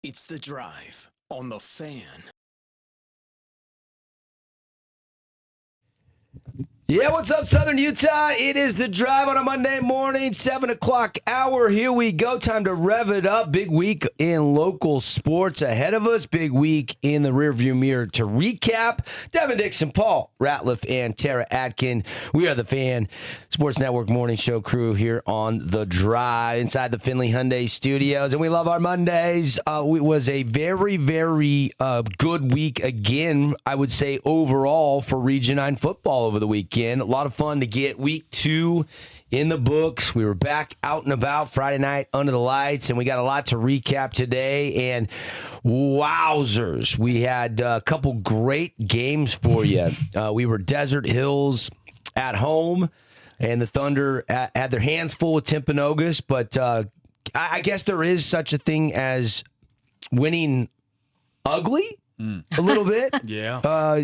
It's The Drive on The Fan. Yeah, what's up, Southern Utah? It is The Drive on a Monday morning, 7 o'clock hour. Here we go. Time to rev it up. Big week in local sports ahead of us. Big week in the rearview mirror to recap. Devin, Dixon, Paul, Ratliff, and Tara Atkin. We are The Fan Sports Network morning show crew here on The Drive inside the Finley Hyundai Studios. And we love our Mondays. It was a very, very good week again, I would say, overall for Region 9 football over the weekend. A lot of fun to get week 2 in the books. We were back out and about Friday night under the lights, and we got a lot to recap today. And wowzers, we had a couple great games for you. We were Desert Hills at home, and the Thunder had their hands full with Timpanogos, but I guess there is such a thing as winning ugly. A little bit. Yeah.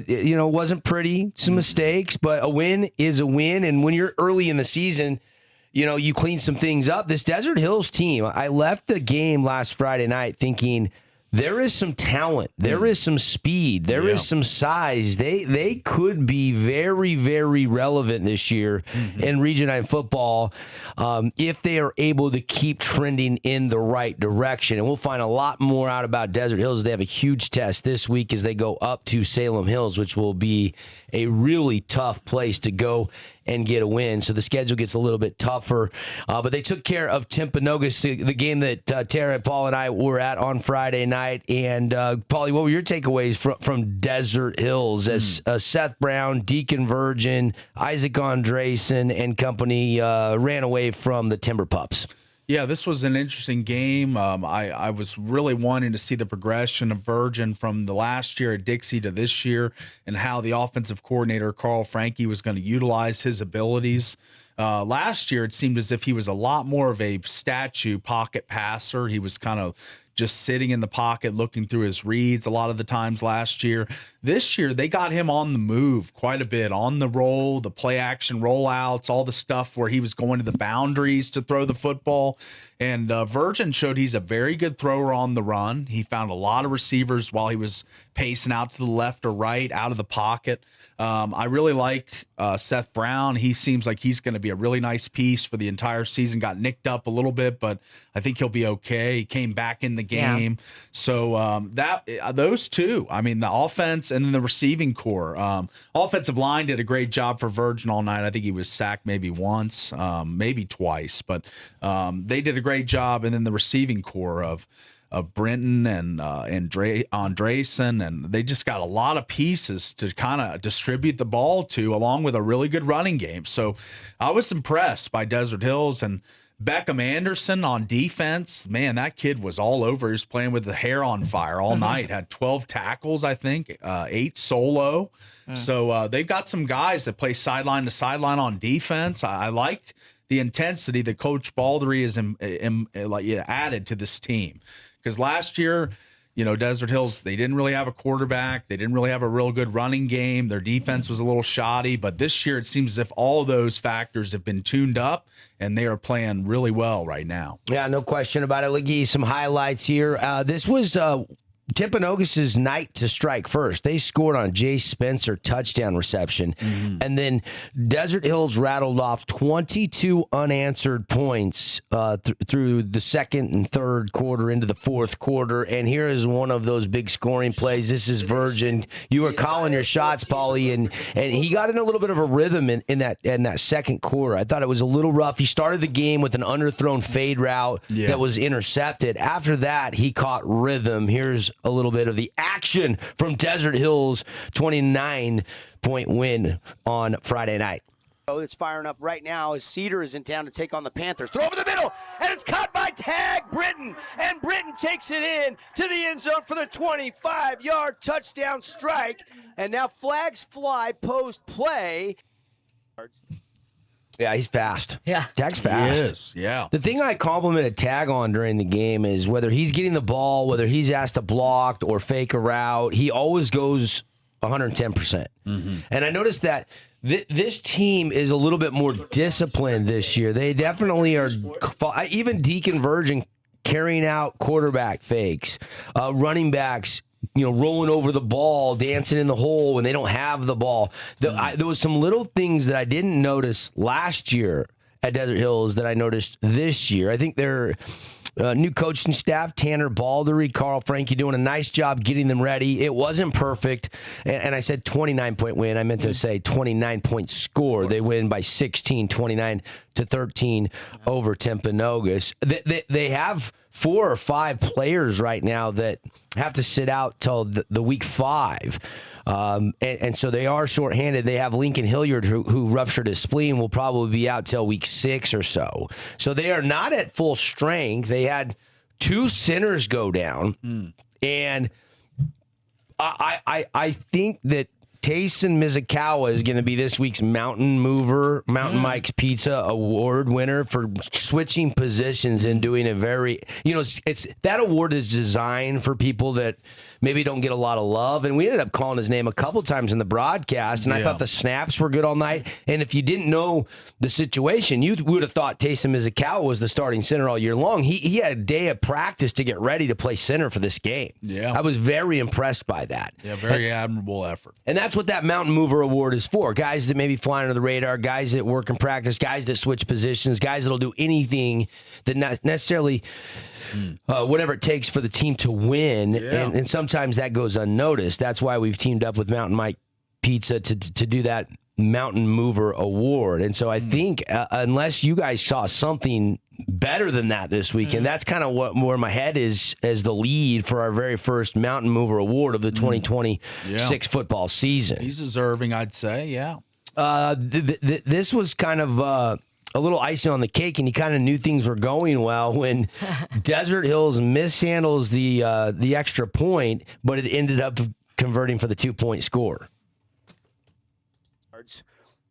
It wasn't pretty, some mistakes, but a win is a win. And when you're early in the season, you clean some things up. This Desert Hills team, I left the game last Friday night thinking there is some talent. There is some speed. There is some size. They could be very, very relevant this year in Region 9 football if they are able to keep trending in the right direction. And we'll find a lot more out about Desert Hills. They have a huge test this week as they go up to Salem Hills, which will be a really tough place to go and get a win. So the schedule gets a little bit tougher. But they took care of Timpanogos, the game that Tara, Paul, and I were at on Friday night. And, Paulie, what were your takeaways from Desert Hills as Seth Brown, Deacon Virgin, Isaac Andresen, and company ran away from the Timber Pups? Yeah, this was an interesting game. I was really wanting to see the progression of Virgin from the last year at Dixie to this year and how the offensive coordinator, Carl Frankie, was going to utilize his abilities. Last year, it seemed as if he was a lot more of a statue pocket passer. He was kind of just sitting in the pocket, looking through his reads a lot of the times last year. This year, they got him on the move quite a bit, on the roll, the play action rollouts, all the stuff where he was going to the boundaries to throw the football. And Virgin showed he's a very good thrower on the run. He found a lot of receivers while he was pacing out to the left or right out of the pocket. I really like Seth Brown. He seems like he's going to be a really nice piece for the entire season. Got nicked up a little bit, but I think he'll be okay. He came back in the game. Yeah. So those two, I mean, the offense and then the receiving core. Offensive line did a great job for Virgin all night. I think he was sacked maybe once, maybe twice, but they did a great job. And then the receiving core of Brenton and Andresen, and they just got a lot of pieces to kind of distribute the ball to, along with a really good running game. So I was impressed by Desert Hills. And Beckham Anderson on defense, man, that kid was all over. He was playing with the hair on fire all night. Had 12 tackles, I think, 8 solo. So they've got some guys that play sideline to sideline on defense. I like the intensity that Coach Baldry has added to this team. Because last year, Desert Hills, they didn't really have a quarterback. They didn't really have a real good running game. Their defense was a little shoddy. But this year, it seems as if all of those factors have been tuned up, and they are playing really well right now. Yeah, no question about it. Let's give you some highlights here. This was Timpanogos' night to strike first. They scored on Jay Spencer touchdown reception. And then Desert Hills rattled off 22 unanswered points through the second and third quarter into the fourth quarter. And here is one of those big scoring plays. This is Virgin. You were calling your shots, Paulie, and he got in a little bit of a rhythm in that second quarter. I thought it was a little rough. He started the game with an underthrown fade route that was intercepted. After that, he caught rhythm. Here's a little bit of the action from Desert Hills' 29-point win on Friday night. It's firing up right now as Cedar is in town to take on the Panthers. Throw over the middle, and it's caught by Tag Britton, and Britton takes it in to the end zone for the 25-yard touchdown strike, and now flags fly post-play. Yeah, he's fast. Yeah. Tag's fast. He is, yeah. The thing I complimented Tag on during the game is whether he's getting the ball, whether he's asked to block or fake a route, he always goes 110%. And I noticed that this team is a little bit more disciplined this year. They definitely are. Even Deacon Virgin carrying out quarterback fakes, running backs, rolling over the ball, dancing in the hole when they don't have the ball. There was some little things that I didn't notice last year at Desert Hills that I noticed this year. I think they're new coaching staff, Tanner Baldery, Carl Frankie, doing a nice job getting them ready. It wasn't perfect, and I said 29-point win. I meant to say 29-point score. They win by 16, 29-13 over Timpanogos. They have 4 or 5 players right now that have to sit out till the week 5. And so they are shorthanded. They have Lincoln Hilliard, who ruptured his spleen, will probably be out till week 6 or so. So they are not at full strength. They had 2 centers go down. And I think that Tayson Mizukawa is going to be this week's Mountain Mike's Pizza Award winner for switching positions and doing a very, it's that award is designed for people that maybe don't get a lot of love. And we ended up calling his name a couple times in the broadcast, and I thought the snaps were good all night. And if you didn't know the situation, you would have thought Taysom Mizukawa was the starting center all year long. He had a day of practice to get ready to play center for this game. Yeah, I was very impressed by that. Yeah, very admirable effort. And that's what that Mountain Mover Award is for. Guys that maybe fly under the radar, guys that work in practice, guys that switch positions, guys that'll do anything that not necessarily whatever it takes for the team to win. Yeah. And sometimes that goes unnoticed. That's why we've teamed up with Mountain Mike Pizza to do that Mountain Mover Award. And so I think unless you guys saw something better than that this weekend, that's kind of where my head is as the lead for our very first Mountain Mover Award of the 2026 football season. He's deserving, I'd say, yeah. This was kind of a little icing on the cake, and you kind of knew things were going well when Desert Hills mishandles the extra point, but it ended up converting for the 2-point score.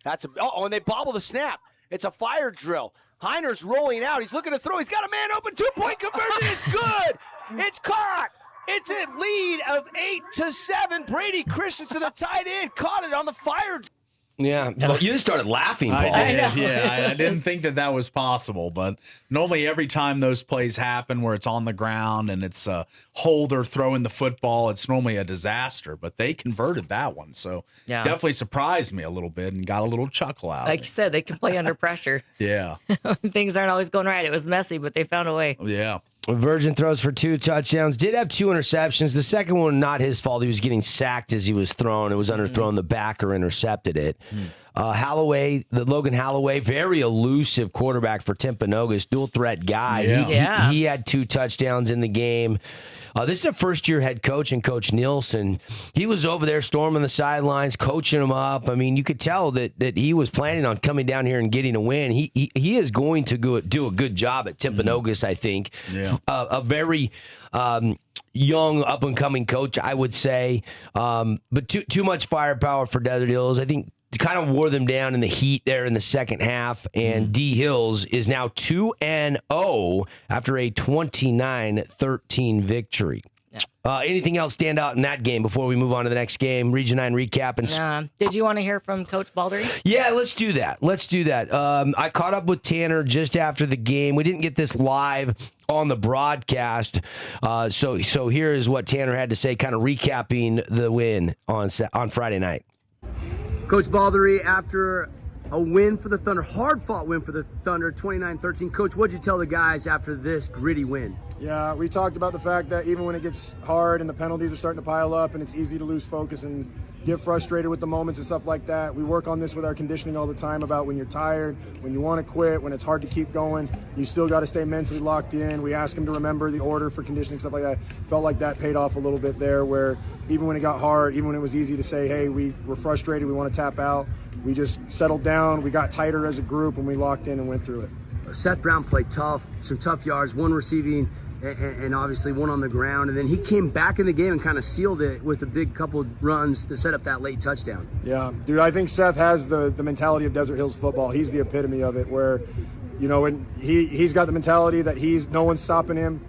And they bobble the snap. It's a fire drill. Heiner's rolling out. He's looking to throw. He's got a man open. 2-point conversion is good. It's caught. It's a lead of 8-7. Brady Christensen, the tight end, caught it on the fire drill. Yeah, well, you just started laughing, Paul. I didn't think that was possible, but normally every time those plays happen where it's on the ground and it's a holder throwing the football, it's normally a disaster, but they converted that one, so definitely surprised me a little bit and got a little chuckle out Like of it. you said, they can play under pressure. Yeah. Things aren't always going right. It was messy, but they found a way. Yeah. Virgin throws for 2 touchdowns. Did have 2 interceptions. The second one, not his fault. He was getting sacked as he was thrown. It was underthrown. The backer intercepted it. Logan Holloway, very elusive quarterback for Timpanogos, dual threat guy. He had 2 touchdowns in the game. This is a first-year head coach and Coach Nielsen. He was over there storming the sidelines, coaching them up. I mean, you could tell that he was planning on coming down here and getting a win. He is going to do a good job at Timpanogos, I think. Yeah. A very young, up-and-coming coach, I would say. But too much firepower for Desert Hills. I think kind of wore them down in the heat there in the second half, and D Hills is now 2-0 after a 29-13 victory. Yeah. Anything else stand out in that game before we move on to the next game? Region 9 recap. Did you want to hear from Coach Baldery? Yeah, let's do that. I caught up with Tanner just after the game. We didn't get this live on the broadcast, so here is what Tanner had to say, kind of recapping the win on Friday night. Coach Baldery, after a win for the Thunder, hard-fought win for the Thunder, 29-13. Coach, what'd you tell the guys after this gritty win? Yeah, we talked about the fact that even when it gets hard and the penalties are starting to pile up and it's easy to lose focus and get frustrated with the moments and stuff like that, we work on this with our conditioning all the time about when you're tired, when you want to quit, when it's hard to keep going, you still got to stay mentally locked in. We ask them to remember the order for conditioning, stuff like that. Felt like that paid off a little bit there, where even when it got hard, even when it was easy to say, hey, we're frustrated, we want to tap out, we just settled down, we got tighter as a group, and we locked in and went through it. Seth Brown played tough, some tough yards, 1 receiving and obviously 1 on the ground, and then he came back in the game and kind of sealed it with a big couple runs to set up that late touchdown. Yeah, dude, I think Seth has the mentality of Desert Hills football. He's the epitome of it, where, and he's got the mentality that no one's stopping him.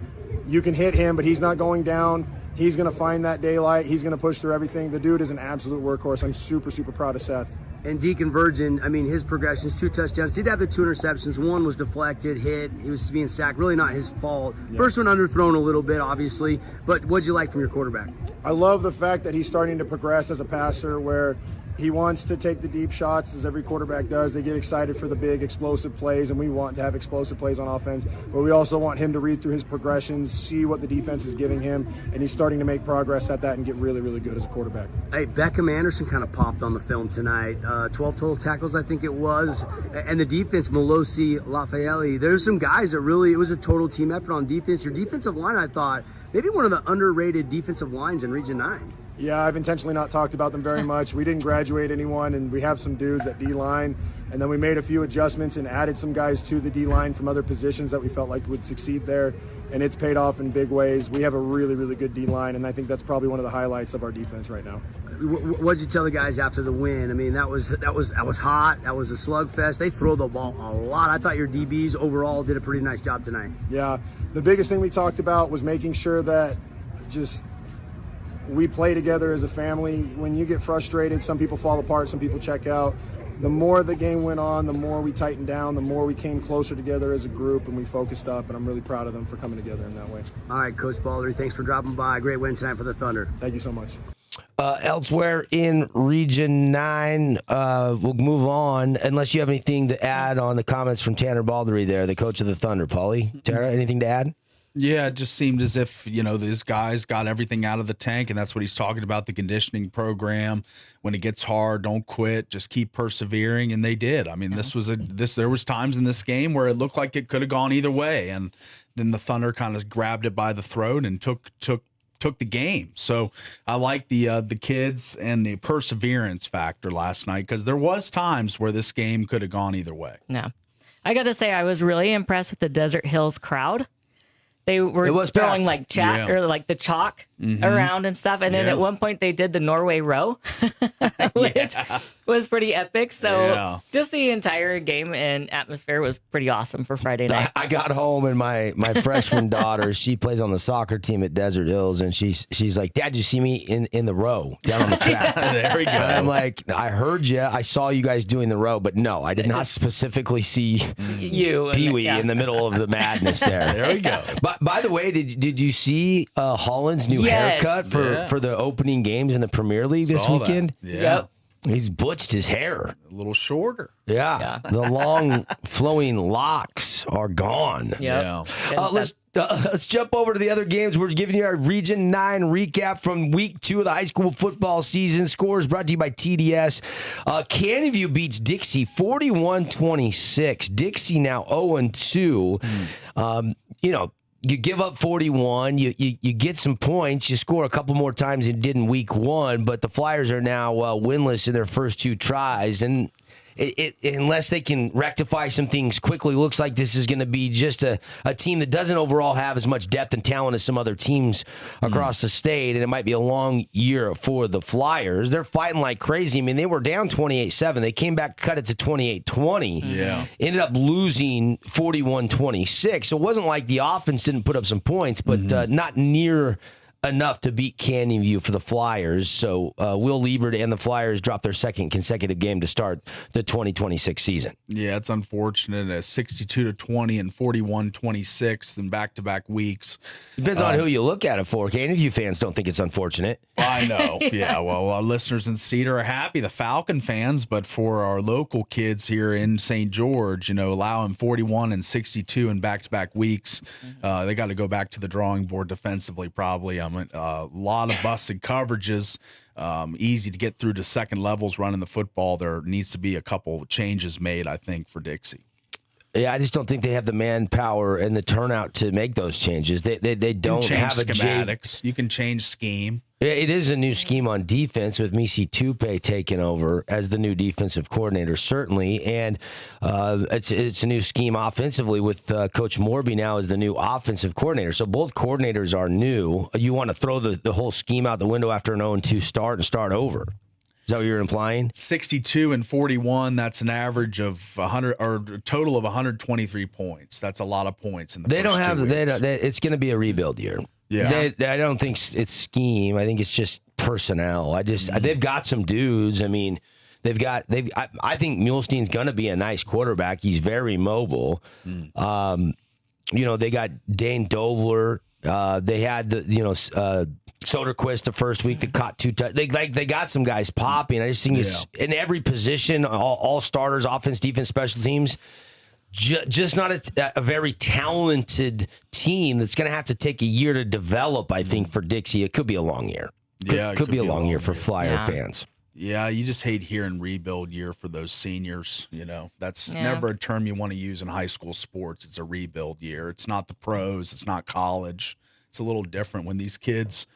You can hit him, but he's not going down. He's going to find that daylight. He's going to push through everything. The dude is an absolute workhorse. I'm super, super proud of Seth. And Deacon Virgin, I mean, his progressions, 2 touchdowns. Did have the 2 interceptions. One was deflected, hit. He was being sacked. Really not his fault. Yeah. First one underthrown a little bit, obviously. But what'd you like from your quarterback? I love the fact that he's starting to progress as a passer, where he wants to take the deep shots, as every quarterback does. They get excited for the big explosive plays, and we want to have explosive plays on offense. But we also want him to read through his progressions, see what the defense is giving him, and he's starting to make progress at that and get really, really good as a quarterback. Hey, Beckham Anderson kind of popped on the film tonight. 12 total tackles, I think it was. And the defense, Molosi, Lafayette, there's some guys that really, it was a total team effort on defense. Your defensive line, I thought, maybe one of the underrated defensive lines in Region 9. Yeah, I've intentionally not talked about them very much. We didn't graduate anyone, and we have some dudes at D-line. And then we made a few adjustments and added some guys to the D-line from other positions that we felt like would succeed there. And it's paid off in big ways. We have a really, really good D-line, and I think that's probably one of the highlights of our defense right now. What did you tell the guys after the win? I mean, that was hot. That was a slugfest. They throw the ball a lot. I thought your DBs overall did a pretty nice job tonight. Yeah, the biggest thing we talked about was making sure that we play together as a family. When you get frustrated, some people fall apart, some people check out. The more the game went on, the more we tightened down, the more we came closer together as a group, and we focused up, and I'm really proud of them for coming together in that way. All right, Coach Baldry, thanks for dropping by. Great win tonight for the Thunder. Thank you so much. Elsewhere in Region 9, we'll move on, unless you have anything to add on the comments from Tanner Baldry there, the coach of the Thunder. Paulie, Tara, anything to add? Yeah, it just seemed as if, these guys got everything out of the tank, and that's what he's talking about, the conditioning program. When it gets hard, don't quit, just keep persevering, and they did. I mean, there was times in this game where it looked like it could have gone either way, and then the Thunder kind of grabbed it by the throat and took the game. So I like the kids and the perseverance factor last night, because there was times where this game could have gone either way. No. I got to say, I was really impressed with the Desert Hills crowd. They were throwing like or like the chalk around and stuff. And then at one point they did the Norway row, which was pretty epic. So just the entire game and atmosphere was pretty awesome for Friday night. I got home and my freshman daughter, she plays on the soccer team at Desert Hills, and she's like, "Dad, you see me in the row down on the track?" There we go. And I'm like, "I heard you. I saw you guys doing the row, but no, I did not specifically see you Pee-wee in the middle of the madness there." There we go. But by the way, did you see Holland's new haircut for the opening games in the Premier League this weekend? Yeah. Yep. He's butched his hair. A little shorter. Yeah. The long flowing locks are gone. Yep. Yeah. Let's jump over to the other games. We're giving you our Region 9 recap from Week 2 of the high school football season. Scores brought to you by TDS. Canyon View beats Dixie 41-26. Dixie now 0-2. You give up 41, you get some points, you score a couple more times than you did in Week 1, but the Flyers are now winless in their first 2 tries, and unless they can rectify some things quickly, looks like this is going to be just a team that doesn't overall have as much depth and talent as some other teams across the state, and it might be a long year for the Flyers. They're fighting like crazy. I mean, they were down 28-7. They came back, cut it to 28-20. Yeah. Ended up losing 41-26. So it wasn't like the offense didn't put up some points, but not near enough to beat Canyon View for the Flyers. So Will Lievert and the Flyers dropped their second consecutive game to start the 2026 season. Yeah, it's unfortunate. 62-20 and 41-26 in back-to-back weeks. Depends on who you look at it for. Canyon View fans don't think it's unfortunate. I know. Yeah, well, our listeners in Cedar are happy, the Falcon fans, but for our local kids here in St. George, allowing 41 and 62 in back-to-back weeks, they got to go back to the drawing board defensively probably. A lot of busted coverages, easy to get through to second levels running the football. There needs to be a couple changes made, I think, for Dixie. Yeah, I just don't think they have the manpower and the turnout to make those changes. They don't have a schematics. You can change scheme. It is a new scheme on defense with Misi Tupe taking over as the new defensive coordinator, certainly. And it's a new scheme offensively with Coach Morby now as the new offensive coordinator. So both coordinators are new. You want to throw the whole scheme out the window after an 0-2 start and start over. Is that what you're implying? 62 and 41, that's an average of 100 or a total of 123 points. That's a lot of points in the They first don't have 2 weeks. it's going to be a rebuild year. Yeah. I don't think it's scheme. I think it's just personnel. They've got some dudes. I mean, I think Muhlstein's going to be a nice quarterback. He's very mobile. They got Dane Dovler. They had Soderquist the first week that caught 2 touchdowns. They got some guys popping. I just think it's in every position, all starters, offense, defense, special teams. Just not a very talented team that's going to have to take a year to develop, I think, for Dixie. It could be a long year. Could be a long year for Flyer fans. Yeah, you just hate hearing rebuild year for those seniors. That's never a term you want to use in high school sports. It's a rebuild year. It's not the pros. It's not college. It's a little different when these kids,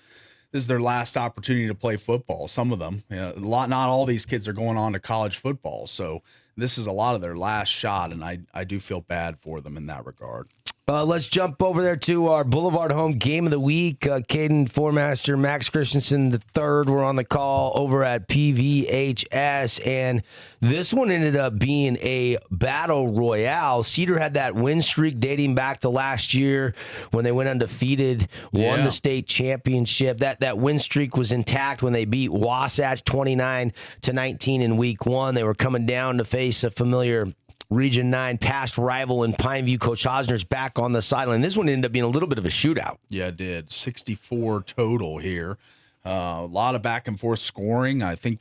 this is their last opportunity to play football. Some of them, not all these kids are going on to college football. So this is a lot of their last shot, and I do feel bad for them in that regard. Let's jump over there to our Boulevard Home Game of the Week. Caden Formaster, Max Christensen III were on the call over at PVHS, and this one ended up being a battle royale. Cedar had that win streak dating back to last year when they went undefeated, won the state championship. That win streak was intact when they beat Wasatch 29-19 in week 1. They were coming down to face a familiar Region 9 past rival in Pineview. Coach Hosner's back on the sideline. This one ended up being a little bit of a shootout. Yeah, it did. 64 total here. A lot of back and forth scoring. I think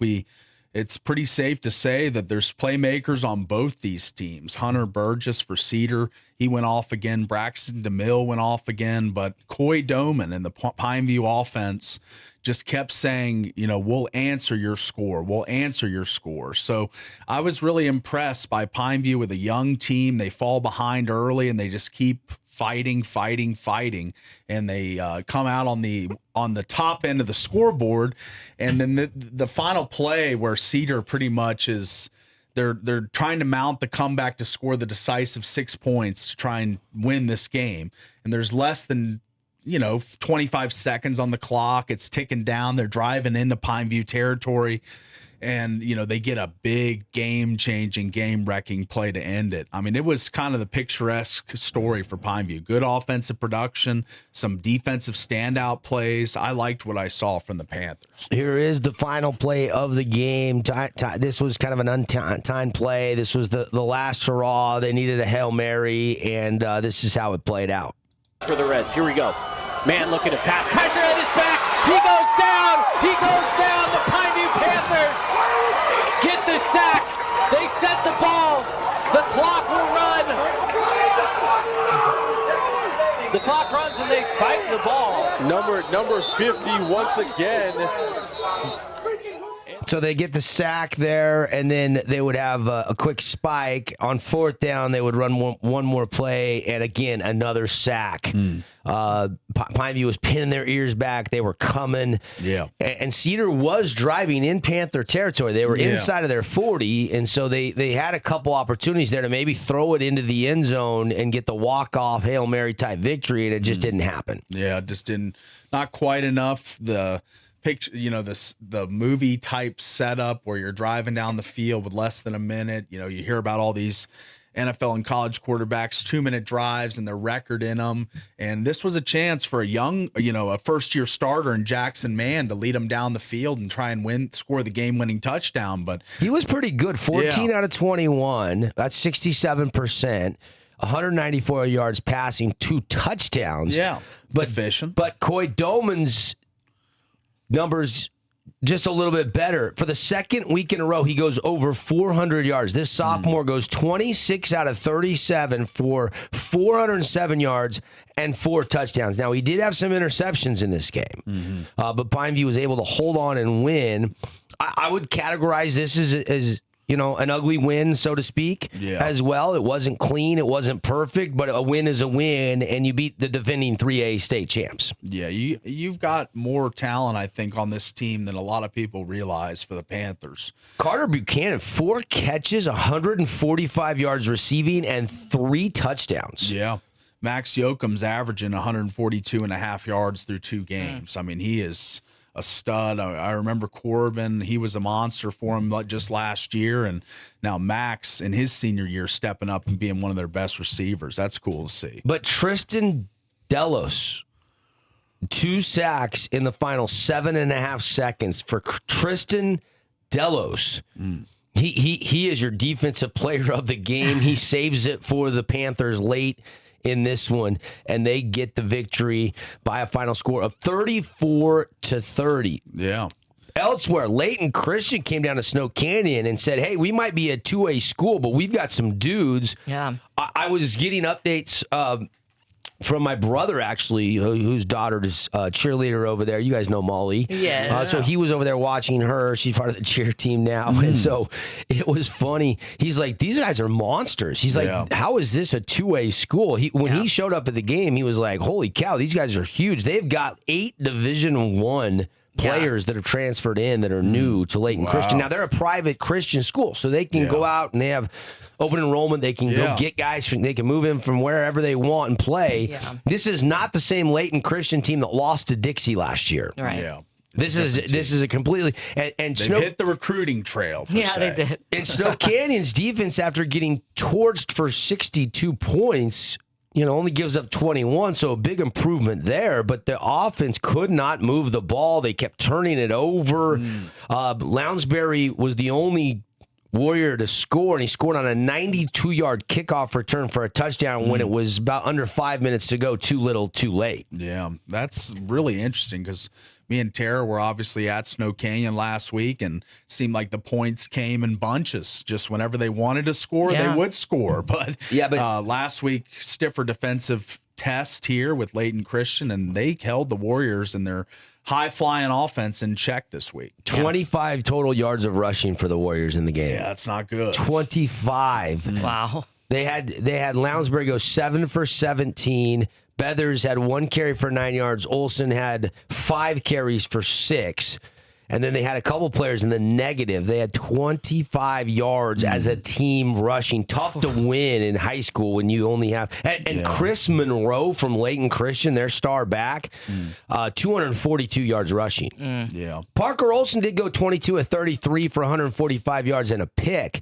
it's pretty safe to say that there's playmakers on both these teams. Hunter Burgess for Cedar, he went off again. Braxton DeMille went off again. But Coy Doman and the Pineview offense just kept saying, we'll answer your score. We'll answer your score. So I was really impressed by Pineview with a young team. They fall behind early and they just keep fighting, and they come out on the top end of the scoreboard. And then the final play where Cedar pretty much is they're trying to mount the comeback to score the decisive 6 points to try and win this game. And there's less than 25 seconds on the clock. It's ticking down. They're driving into Pineview territory. And, they get a big game-changing, game-wrecking play to end it. I mean, it was kind of the picturesque story for Pineview. Good offensive production, some defensive standout plays. I liked what I saw from the Panthers. Here is the final play of the game. This was kind of an untimed play. This was the last hurrah. They needed a Hail Mary, and this is how it played out. For the Reds, here we go. Man looking to pass. Pressure at his back. He goes down. He goes down. The Pineview Panthers get the sack. They set the ball. The clock will run. The clock runs and they spike the ball. Number 50 once again. So they get the sack there, and then they would have a quick spike. On 4th down, they would run one more play, and again, another sack. Pineview was pinning their ears back. They were coming. Yeah. And Cedar was driving in Panther territory. They were inside of their 40, and so they had a couple opportunities there to maybe throw it into the end zone and get the walk-off Hail Mary type victory, and it just didn't happen. Yeah, it just didn't. Not quite enough. The picture, the movie type setup where you're driving down the field with less than a minute. You hear about all these NFL and college quarterbacks, 2-minute drives and their record in them. And this was a chance for a first-year starter in Jackson Mann to lead them down the field and try and score the game-winning touchdown. But he was pretty good. 14 out of 21. That's 67%. 194 yards passing, 2 touchdowns. Yeah, but efficient. But Coy Doman's numbers just a little bit better. For the second week in a row, he goes over 400 yards. This sophomore goes 26 out of 37 for 407 yards and 4 touchdowns. Now, he did have some interceptions in this game, but Pineview was able to hold on and win. I would categorize this as an ugly win, so to speak, as well. It wasn't clean. It wasn't perfect, but a win is a win, and you beat the defending 3A state champs. Yeah, you've got more talent, I think, on this team than a lot of people realize for the Panthers. Carter Buchanan, 4 catches, 145 yards receiving, and 3 touchdowns. Yeah. Max Yoakum's averaging 142.5 yards through 2 games. I mean, he is a stud. I remember Corbin, he was a monster for him just last year, and now Max in his senior year stepping up and being one of their best receivers. That's cool to see. But Tristan Delos, 2 sacks in the final 7.5 seconds for Tristan Delos. He is your defensive player of the game. He saves it for the Panthers late in this one, and they get the victory by a final score of 34-30. Yeah. Elsewhere, Layton Christian came down to Snow Canyon and said, hey, we might be a 2A school, but we've got some dudes. Yeah. I was getting updates from my brother, actually, whose daughter is a cheerleader over there. You guys know Molly. Yeah. So he was over there watching her. She's part of the cheer team now. And so it was funny. He's like, these guys are monsters. He's like, how is this a 2A school? When he showed up at the game, he was like, holy cow, these guys are huge. They've got 8 Division I players that have transferred in that are new to Layton Christian. Now, they're a private Christian school, so they can go out and they have open enrollment. They can go get guys. They can move in from wherever they want and play. Yeah. This is not the same Layton Christian team that lost to Dixie last year. Right. Yeah. This is a completely and They've hit the recruiting trail. They did. And Snow Canyon's defense, after getting torched for 62 points, only gives up 21, so a big improvement there. But the offense could not move the ball. They kept turning it over. Lounsbury was the only Warrior to score, and he scored on a 92-yard kickoff return for a touchdown when it was about under 5 minutes to go. Too little, too late. Yeah, that's really interesting because me and Tara were obviously at Snow Canyon last week, and it seemed like the points came in bunches. Just whenever they wanted to score, they would score. But last week, stiffer defensive test here with Layton Christian, and they held the Warriors in their high-flying offense in check this week. 25 total yards of rushing for the Warriors in the game. Yeah, that's not good. 25. Wow. They had Lounsbury go 7 for 17. Beathers had 1 carry for 9 yards. Olsen had 5 carries for 6. And then they had a couple players in the negative. They had 25 yards as a team rushing. Tough to win in high school when you only have... And Chris Monroe from Layton Christian, their star back, 242 yards rushing. Yeah. Parker Olsen did go 22 of 33 for 145 yards and a pick.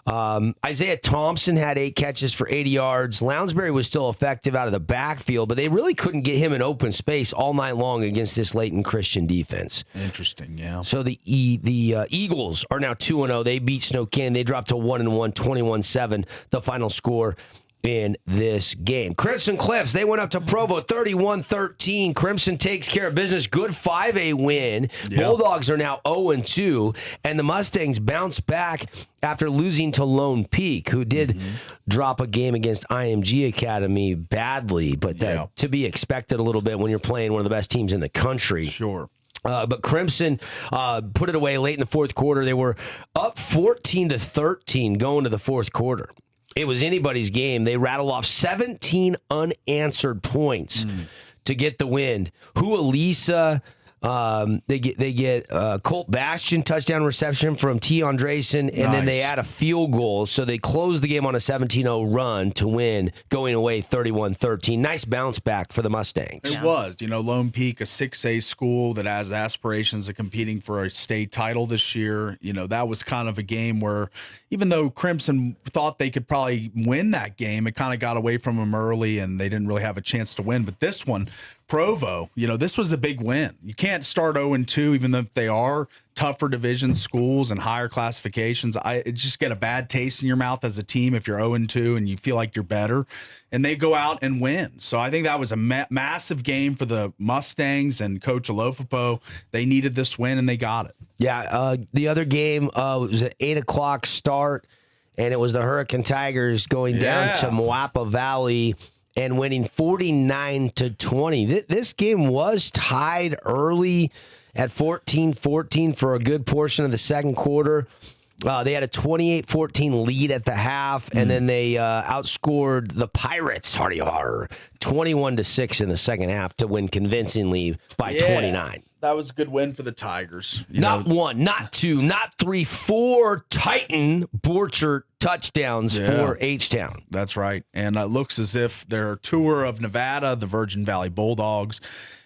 Isaiah Thompson had 8 catches for 80 yards. Lounsbury was still effective out of the backfield, but they really couldn't get him in open space all night long against this Layton Christian defense. Interesting, yeah. So the Eagles are now 2-0. They beat Snow Canyon. They dropped to 1-1, 21-7, the final score in this game. Crimson Cliffs, they went up to Provo 31-13. Crimson takes care of business. Good 5A win. Yep. Bulldogs are now 0-2, and the Mustangs bounce back after losing to Lone Peak, who did drop a game against IMG Academy badly, but to be expected a little bit when you're playing one of the best teams in the country. Sure. But Crimson put it away late in the fourth quarter. They were up 14-13 going to the fourth quarter. It was anybody's game. They rattle off 17 unanswered points to get the win. Hualisa, they get Colt Bastion touchdown reception from T. Andresen, and then they add a field goal. So they close the game on a 17-0 run to win, going away 31-13. Nice bounce back for the Mustangs. It was. Lone Peak, a 6A school that has aspirations of competing for a state title this year. That was kind of a game where even though Crimson thought they could probably win that game, it kind of got away from them early and they didn't really have a chance to win. But this one, Provo, this was a big win. You can't start 0-2, even though they are tougher division schools and higher classifications. It just get a bad taste in your mouth as a team if you're 0-2 and you feel like you're better. And they go out and win. So I think that was a massive game for the Mustangs and Coach Alofapo. They needed this win and they got it. Yeah, the other game was an 8 o'clock start, and it was the Hurricane Tigers going down to Moapa Valley and winning 49-20. This game was tied early at 14-14 for a good portion of the second quarter. They had a 28-14 lead at the half, and then they outscored the Pirates, 21-6 in the second half to win convincingly by 29. That was a good win for the Tigers. Not 1, not 2, not 3, 4 Titan Borchardt touchdowns for H-Town. That's right. And it looks as if their tour of Nevada, the Virgin Valley Bulldogs,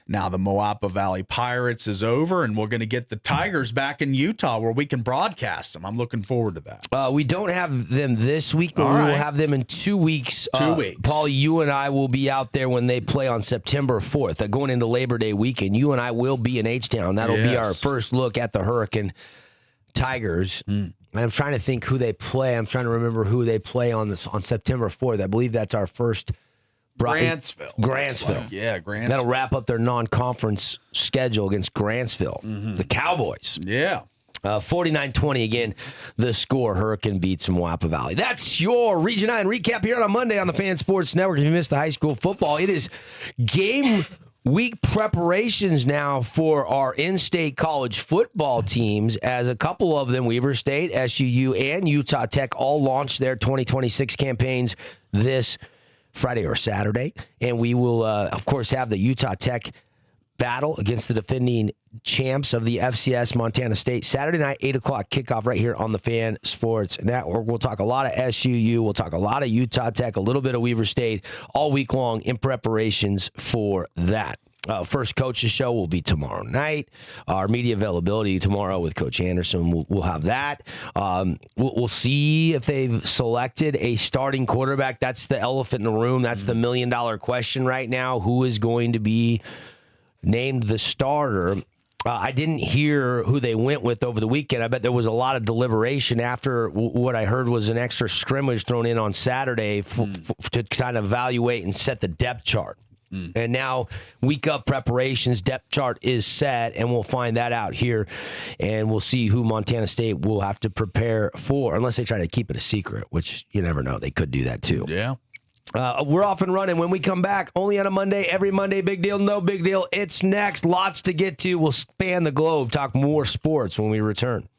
now the Moapa Valley Pirates is over, and we're going to get the Tigers back in Utah where we can broadcast them. I'm looking forward to that. We don't have them this week, but we will have them in 2 weeks. 2 weeks. Paul, you and I will be out there when they play on September 4th. Going into Labor Day weekend, you and I will be in H-Town. That'll be our first look at the Hurricane Tigers. And I'm trying to think who they play. I'm trying to remember who they play on September 4th. I believe that's our first Grantsville. Grantsville. That'll wrap up their non-conference schedule against Grantsville. The Cowboys. Yeah. 49-20 again, the score. Hurricane beats Moapa Valley. That's your Region 9 recap here on Monday on the Fan Sports Network. If you missed the high school football, it is game week preparations now for our in-state college football teams, as a couple of them, Weaver State, SUU, and Utah Tech, all launched their 2026 campaigns this Friday or Saturday. And we will, of course, have the Utah Tech battle against the defending champs of the FCS, Montana State, Saturday night, 8 o'clock kickoff right here on the Fan Sports Network. We'll talk a lot of SUU. We'll talk a lot of Utah Tech, a little bit of Weaver State all week long in preparations for that. First coaches show will be tomorrow night. Our media availability tomorrow with Coach Anderson, we'll have that. We'll see if they've selected a starting quarterback. That's the elephant in the room. That's the $1 million question right now. Who is going to be named the starter? I didn't hear who they went with over the weekend. I bet there was a lot of deliberation after what I heard was an extra scrimmage thrown in on Saturday to kind of evaluate and set the depth chart. And now, week of preparations, depth chart is set, and we'll find that out here, and we'll see who Montana State will have to prepare for, unless they try to keep it a secret, which you never know. They could do that, too. Yeah. We're off and running. When we come back, only on a Monday, every Monday, big deal, no big deal. It's next. Lots to get to. We'll span the globe, talk more sports when we return.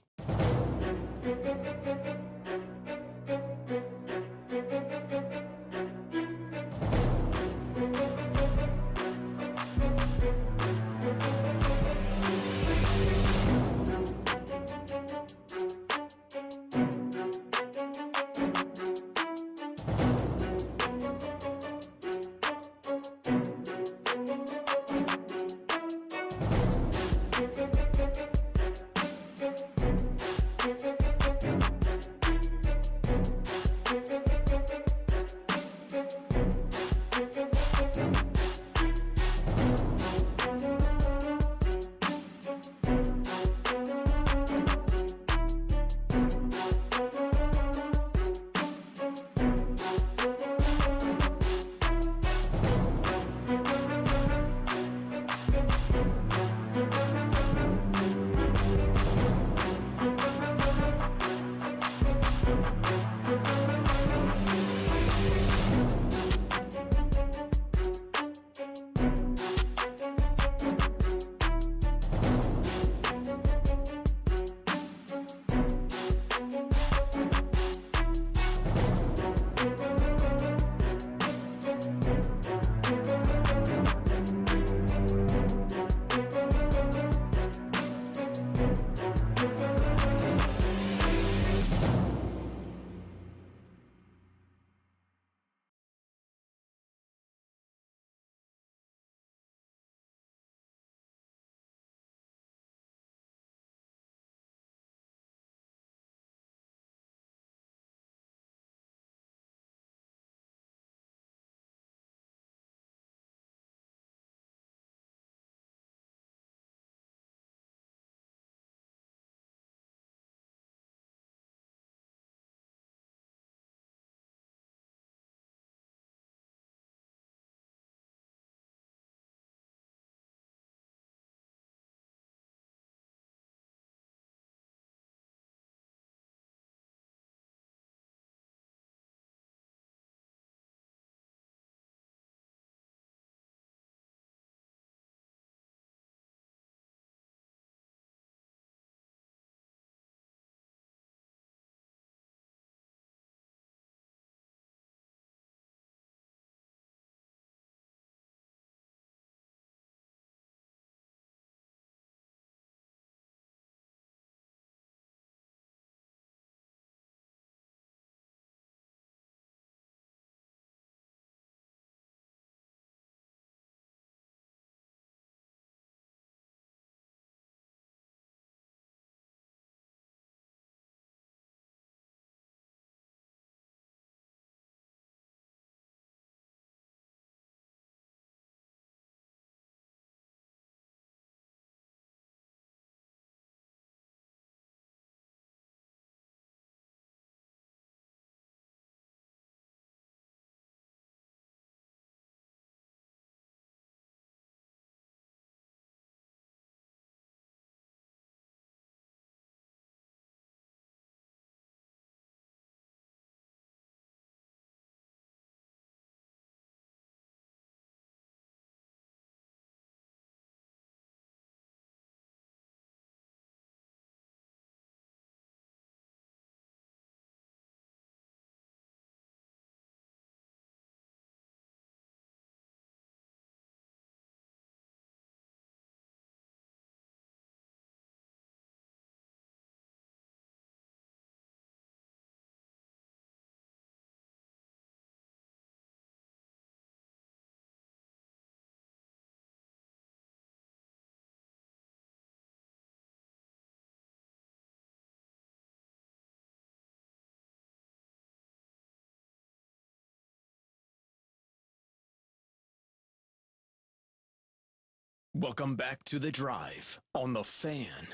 Welcome back to The Drive on The Fan.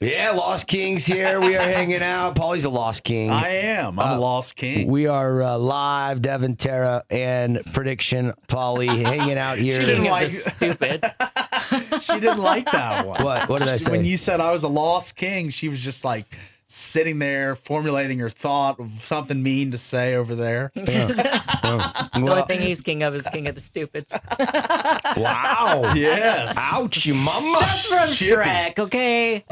Yeah, Lost Kings here. We are hanging out. Paulie's a Lost King. I am. I'm a Lost King. We are live, Devin, Tara, and Prediction Paulie hanging out here. She didn't like stupid. She didn't like that one. What did I say? When you said I was a Lost King, she was just like sitting there formulating her thought of something mean to say over there. The only thing he's king of is king of the stupids. Wow. Yes. Ouch, you mama. That's from Shrek, okay?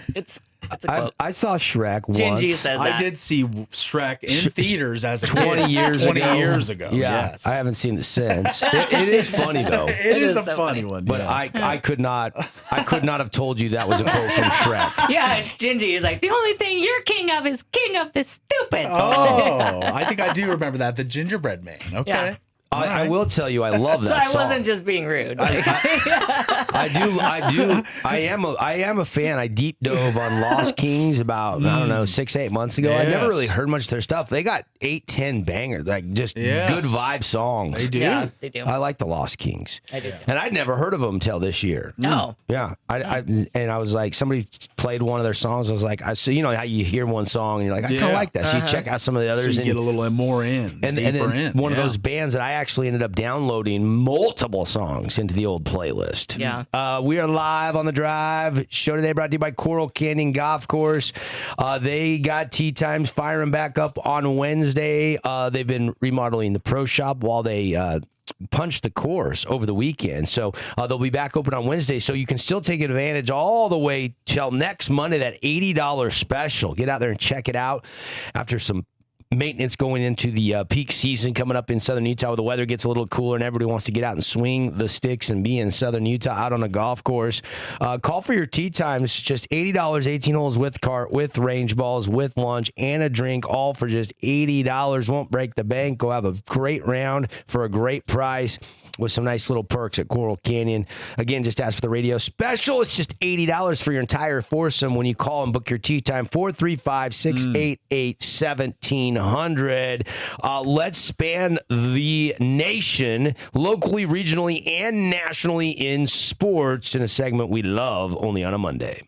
It's a quote. I saw Shrek once. Gingy says that. I did see Shrek in theaters as a 20 kid. years 20 ago. years ago. Yeah, Yes. I haven't seen it since. It is funny though. It is a so funny funny. one. But yeah. I could not have told you that was a quote from Shrek. Yeah, it's Gingy. He's like, the only thing you're king of is king of the stupids. Oh, I think I do remember that. The gingerbread man. Okay. Yeah. I will tell you, I love So that I song. wasn't just being rude. I am a fan. I deep dove on Lost Kings about, I don't know, 6-8 months ago. I never Yes. really heard much of their stuff. They got 8-10 bangers, like just Yes. good vibe songs. They do. Yeah, they do. I like the Lost Kings. I do too. And I'd never heard of them until this year. No. Yeah, I was like, somebody played one of their songs. I was like, so you know how you hear one song and you're like, I kind of Yeah. like that. So you check out some of the So others you and get a little more in, and deeper then in. one of Yeah. those bands that I actually ended up downloading multiple songs into the old playlist. Yeah. We are live on The Drive. Show today brought to you by Coral Canyon Golf Course. They got tee times firing back up on Wednesday. They've been remodeling the pro shop while they punched the course over the weekend. So they'll be back open on Wednesday. So you can still take advantage all the way till next Monday, that $80 special. Get out there and check it out after some maintenance going into the peak season coming up in southern Utah where the weather gets a little cooler and everybody wants to get out and swing the sticks and be in southern Utah out on a golf course. Call for your tee times, just $80, 18 holes with cart, with range balls, with lunch, and a drink, all for just $80. Won't break the bank. Go have a great round for a great price with some nice little perks at Coral Canyon. Again, just ask for the radio special. It's just $80 for your entire foursome when you call and book your tee time, 435-688-1700. Let's span the nation, locally, regionally, and nationally in sports in a segment we love only on a Monday.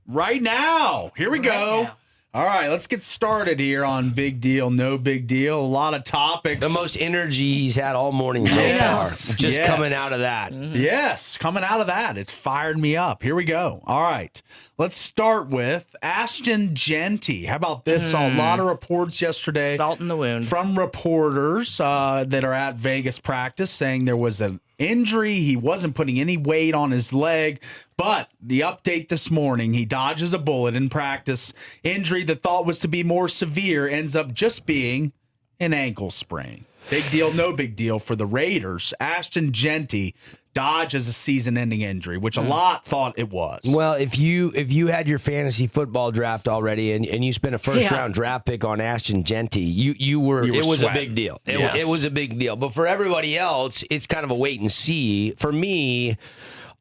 Right now. Here we go. now. All right, let's get started here on Big Deal, No Big Deal. A lot of topics. The most energy he's had all morning so Yes. far. Just Yes. coming out of that. Yes, coming out of that. It's fired me up. Here we go. All right. Let's start with Ashton Genty. How about this? Saw a lot of reports yesterday. Salt in the wound. From reporters that are at Vegas practice saying there was an injury. He wasn't putting any weight on his leg. But the update this morning, he dodges a bullet in practice. Injury that thought was to be more severe ends up just being an ankle sprain. Big deal, no big deal for the Raiders. Ashton Genty dodges a season-ending injury, which a lot thought it was. Well, if you had your fantasy football draft already and you spent a first-round draft pick on Ashton Genty, you were it was sweating. a big deal. Yes. It was a big deal. But for everybody else, it's kind of a wait and see. For me,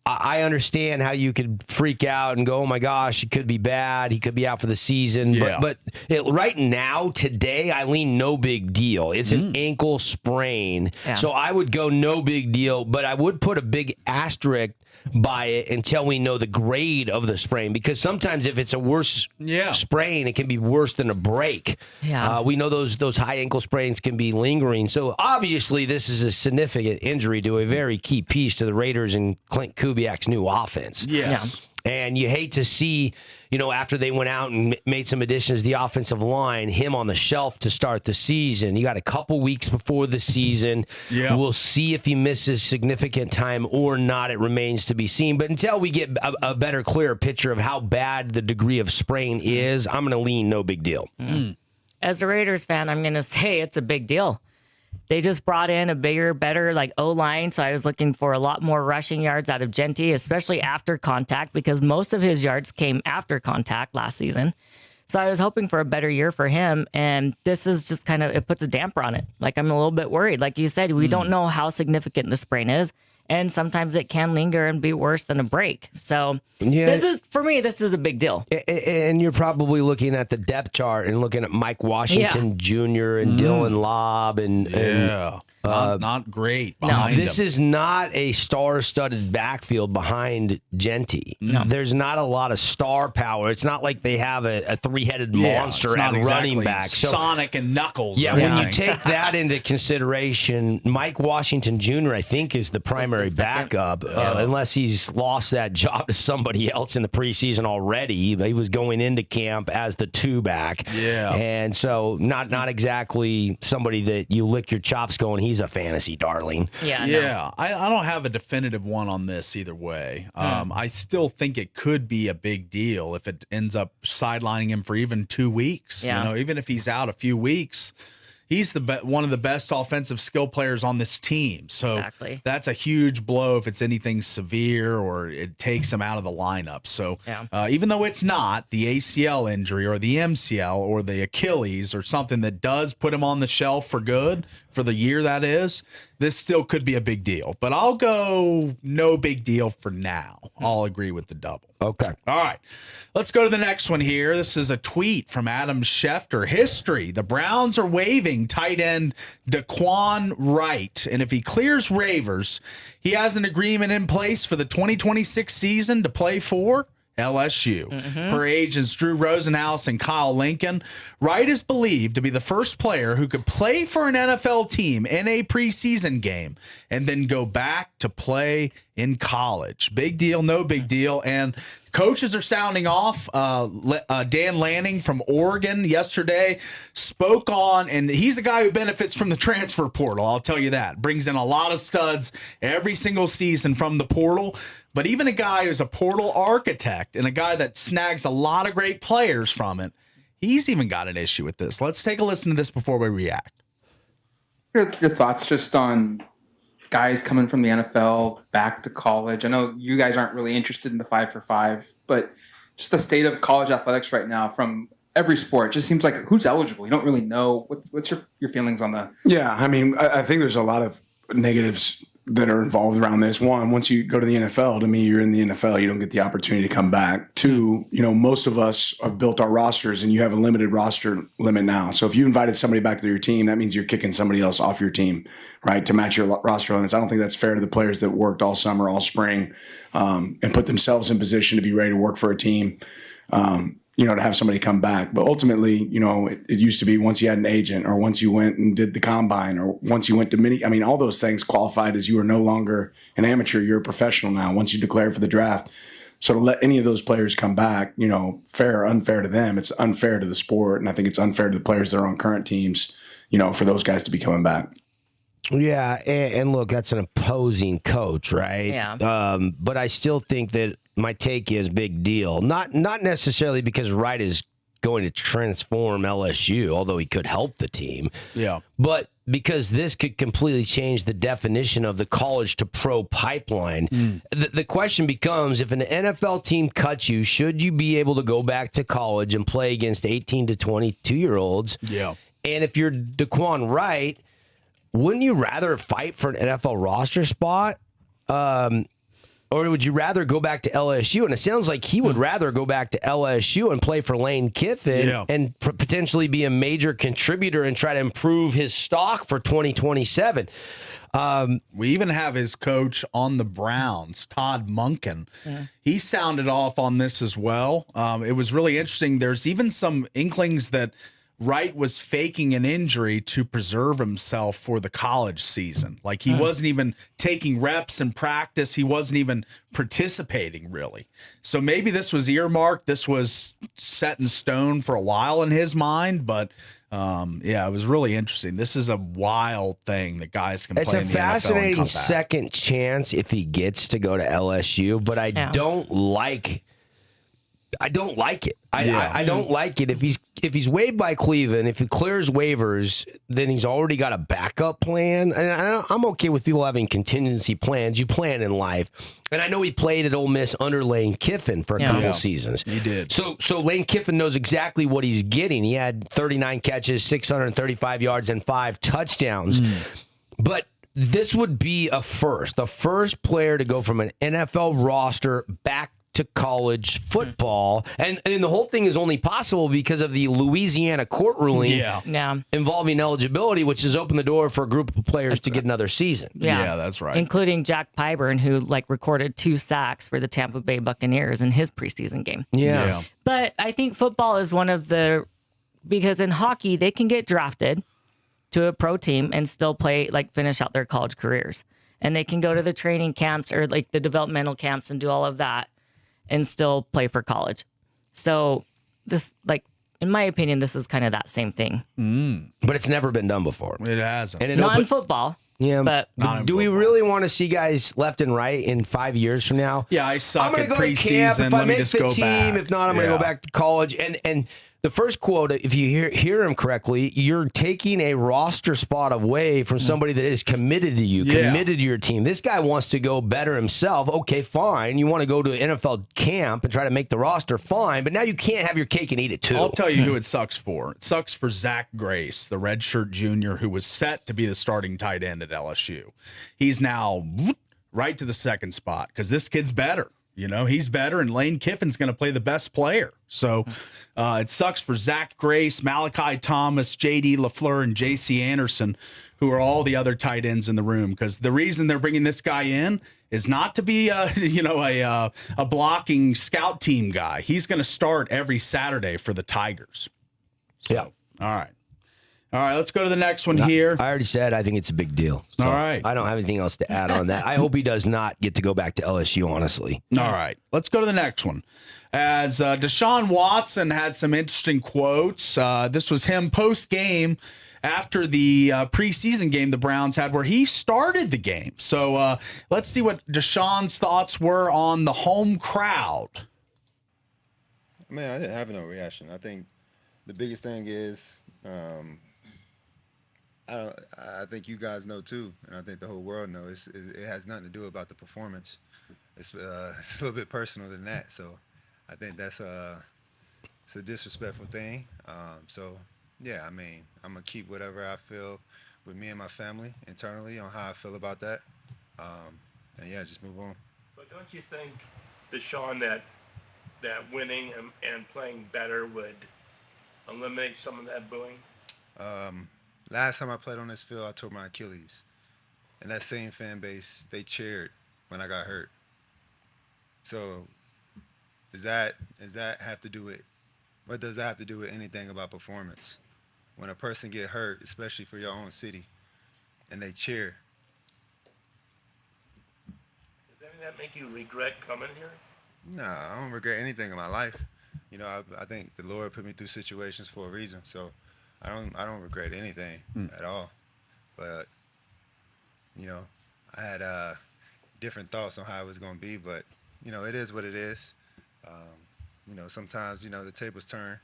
I understand how you could freak out and go, oh my gosh, it could be bad. He could be out for the season. Yeah. But right now, today, I lean no big deal. It's an ankle sprain. Yeah. So I would go no big deal, but I would put a big asterisk by it until we know the grade of the sprain, because sometimes if it's a worse sprain, it can be worse than a break. Yeah. We know those high ankle sprains can be lingering. So obviously this is a significant injury to a very key piece to the Raiders and Clint Kubiak's new offense. Yes. And you hate to see, after they went out and made some additions to the offensive line, him on the shelf to start the season. You got a couple weeks before the season. Yeah. We'll see if he misses significant time or not. It remains to be seen. But until we get a better, clearer picture of how bad the degree of sprain is, I'm going to lean no big deal. As a Raiders fan, I'm going to say it's a big deal. They just brought in a bigger, better like O-line, so I was looking for a lot more rushing yards out of Genty, especially after contact, because most of his yards came after contact last season. So I was hoping for a better year for him, and this is just kind of, it puts a damper on it. Like, I'm a little bit worried. Like you said, we don't know how significant the sprain is, and sometimes it can linger and be worse than a break. So this is, for me, this is a big deal. And you're probably looking at the depth chart and looking at Mike Washington Jr. and Dylan Lobb and not great behind him. This is not a star-studded backfield behind Genty. No. There's not a lot of star power. It's not like they have a three-headed monster at running back. So, Sonic and Knuckles. Yeah, when you take that into consideration, Mike Washington Jr., I think, is the primary backup, unless he's lost that job to somebody else in the preseason already. He was going into camp as the two-back. Yeah. And so not exactly somebody that you lick your chops going, he's a fantasy darling. Yeah. I don't have a definitive one on this either way. I still think it could be a big deal if it ends up sidelining him for even 2 weeks. Yeah. You know, even if he's out a few weeks, he's one of the best offensive skill players on this team. So that's a huge blow if it's anything severe or it takes him out of the lineup. So even though it's not the ACL injury or the MCL or the Achilles or something that does put him on the shelf for good for the year that is, this still could be a big deal. But I'll go no big deal for now. I'll agree with the double. Okay. All right. Let's go to the next one here. This is a tweet from Adam Schefter. History. The Browns are waiving tight end Daquan Wright. And if he clears waivers, he has an agreement in place for the 2026 season to play for LSU. Per agents Drew Rosenhaus and Kyle Lincoln, Wright is believed to be the first player who could play for an NFL team in a preseason game and then go back to play in college. Big deal, no big deal. And coaches are sounding off. Dan Lanning from Oregon yesterday spoke on, and he's a guy who benefits from the transfer portal, I'll tell you that. Brings in a lot of studs every single season from the portal. But even a guy who's a portal architect and a guy that snags a lot of great players from it, he's even got an issue with this. Let's take a listen to this before we react. Your thoughts just on guys coming from the NFL back to college. I know you guys aren't really interested in the 5-for-5, but just the state of college athletics right now from every sport, just seems like who's eligible. You don't really know. What's your feelings on that? Yeah, I mean, I think there's a lot of negatives that are involved around this. One, once you go to the NFL, to me, you're in the NFL. You don't get the opportunity to come back. Two, most of us have built our rosters, and you have a limited roster limit now. So if you invited somebody back to your team, that means you're kicking somebody else off your team, right, to match your roster limits. I don't think that's fair to the players that worked all summer, all spring, and put themselves in position to be ready to work for a team. To have somebody come back. But ultimately, it used to be once you had an agent or once you went and did the combine or once you went to all those things qualified as you are no longer an amateur, you're a professional now once you declared for the draft. So to let any of those players come back, fair or unfair to them, it's unfair to the sport. And I think it's unfair to the players that are on current teams, for those guys to be coming back. Yeah, and look, that's an opposing coach, right? Yeah. But I still think that my take is big deal. Not necessarily because Wright is going to transform LSU, although he could help the team. Yeah. But because this could completely change the definition of the college to pro pipeline. The question becomes, if an NFL team cuts you, should you be able to go back to college and play against 18 to 22-year-olds? Yeah. And if you're Daquan Wright, wouldn't you rather fight for an NFL roster spot? Or would you rather go back to LSU? And it sounds like he would rather go back to LSU and play for Lane Kiffin and potentially be a major contributor and try to improve his stock for 2027. We even have his coach on the Browns, Todd Monken. Yeah. He sounded off on this as well. It was really interesting. There's even some inklings that Wright was faking an injury to preserve himself for the college season. Like he wasn't even taking reps in practice. He wasn't even participating really. So maybe this was earmarked. This was set in stone for a while in his mind, but it was really interesting. This is a wild thing that guys can play in the NFL. It's a fascinating second chance if he gets to go to LSU, but I don't like I don't like it. I don't like it. If he's waived by Cleveland, if he clears waivers, then he's already got a backup plan. And I'm okay with people having contingency plans. You plan in life. And I know he played at Ole Miss under Lane Kiffin for a couple seasons. He did. So Lane Kiffin knows exactly what he's getting. He had 39 catches, 635 yards, and 5 touchdowns. But this would be the first player to go from an NFL roster back to college football. And the whole thing is only possible because of the Louisiana court ruling involving eligibility, which has opened the door for a group of players to get another season. Yeah, that's right. Including Jack Pyburn, who recorded 2 sacks for the Tampa Bay Buccaneers in his preseason game. Yeah. But I think football is one of because in hockey, they can get drafted to a pro team and still play, finish out their college careers. And they can go to the training camps or the developmental camps and do all of that and still play for college. So this, in my opinion, this is kind of that same thing. But it's never been done before. It hasn't. And not in football. Yeah, but do we really want to see guys left and right in 5 years from now? Yeah, I suck at preseason. preseason. If I Let me make just the go team, back. if not, I'm going to go back to college. And the first quote, if you hear him correctly, you're taking a roster spot away from somebody that is committed to you, committed to your team. This guy wants to go better himself. Okay, fine. You want to go to an NFL camp and try to make the roster, fine. But now you can't have your cake and eat it too. I'll tell you who it sucks for. It sucks for Zach Grace, the redshirt junior who was set to be the starting tight end at LSU. He's now right to the second spot because this kid's better. He's better, and Lane Kiffin's going to play the best player. So it sucks for Zach Grace, Malachi Thomas, J.D. LaFleur, and J.C. Anderson, who are all the other tight ends in the room. Because the reason they're bringing this guy in is not to be, a blocking scout team guy. He's going to start every Saturday for the Tigers. So, All right, let's go to the next one here. I already said I think it's a big deal. So all right. I don't have anything else to add on that. I hope he does not get to go back to LSU, honestly. All right, let's go to the next one. As Deshaun Watson had some interesting quotes. This was him post-game after the preseason game the Browns had where he started the game. So let's see what Deshaun's thoughts were on the home crowd. I didn't have no reaction. I think the biggest thing is I think you guys know too, and I think the whole world knows. It has nothing to do about the performance. It's a little bit personal than that. So I think it's a disrespectful thing. I'm gonna keep whatever I feel with me and my family internally on how I feel about that. Just move on. But don't you think, Deshaun, that winning and playing better would eliminate some of that booing? Last time I played on this field, I tore my Achilles. And that same fan base, they cheered when I got hurt. So does that have to do with, what does that have to do with anything about performance? When a person get hurt, especially for your own city, and they cheer. Does any of that make you regret coming here? No, I don't regret anything in my life. I think the Lord put me through situations for a reason. So I don't regret anything at all. But, I had different thoughts on how it was going to be. But, it is what it is. Sometimes, the tables turn.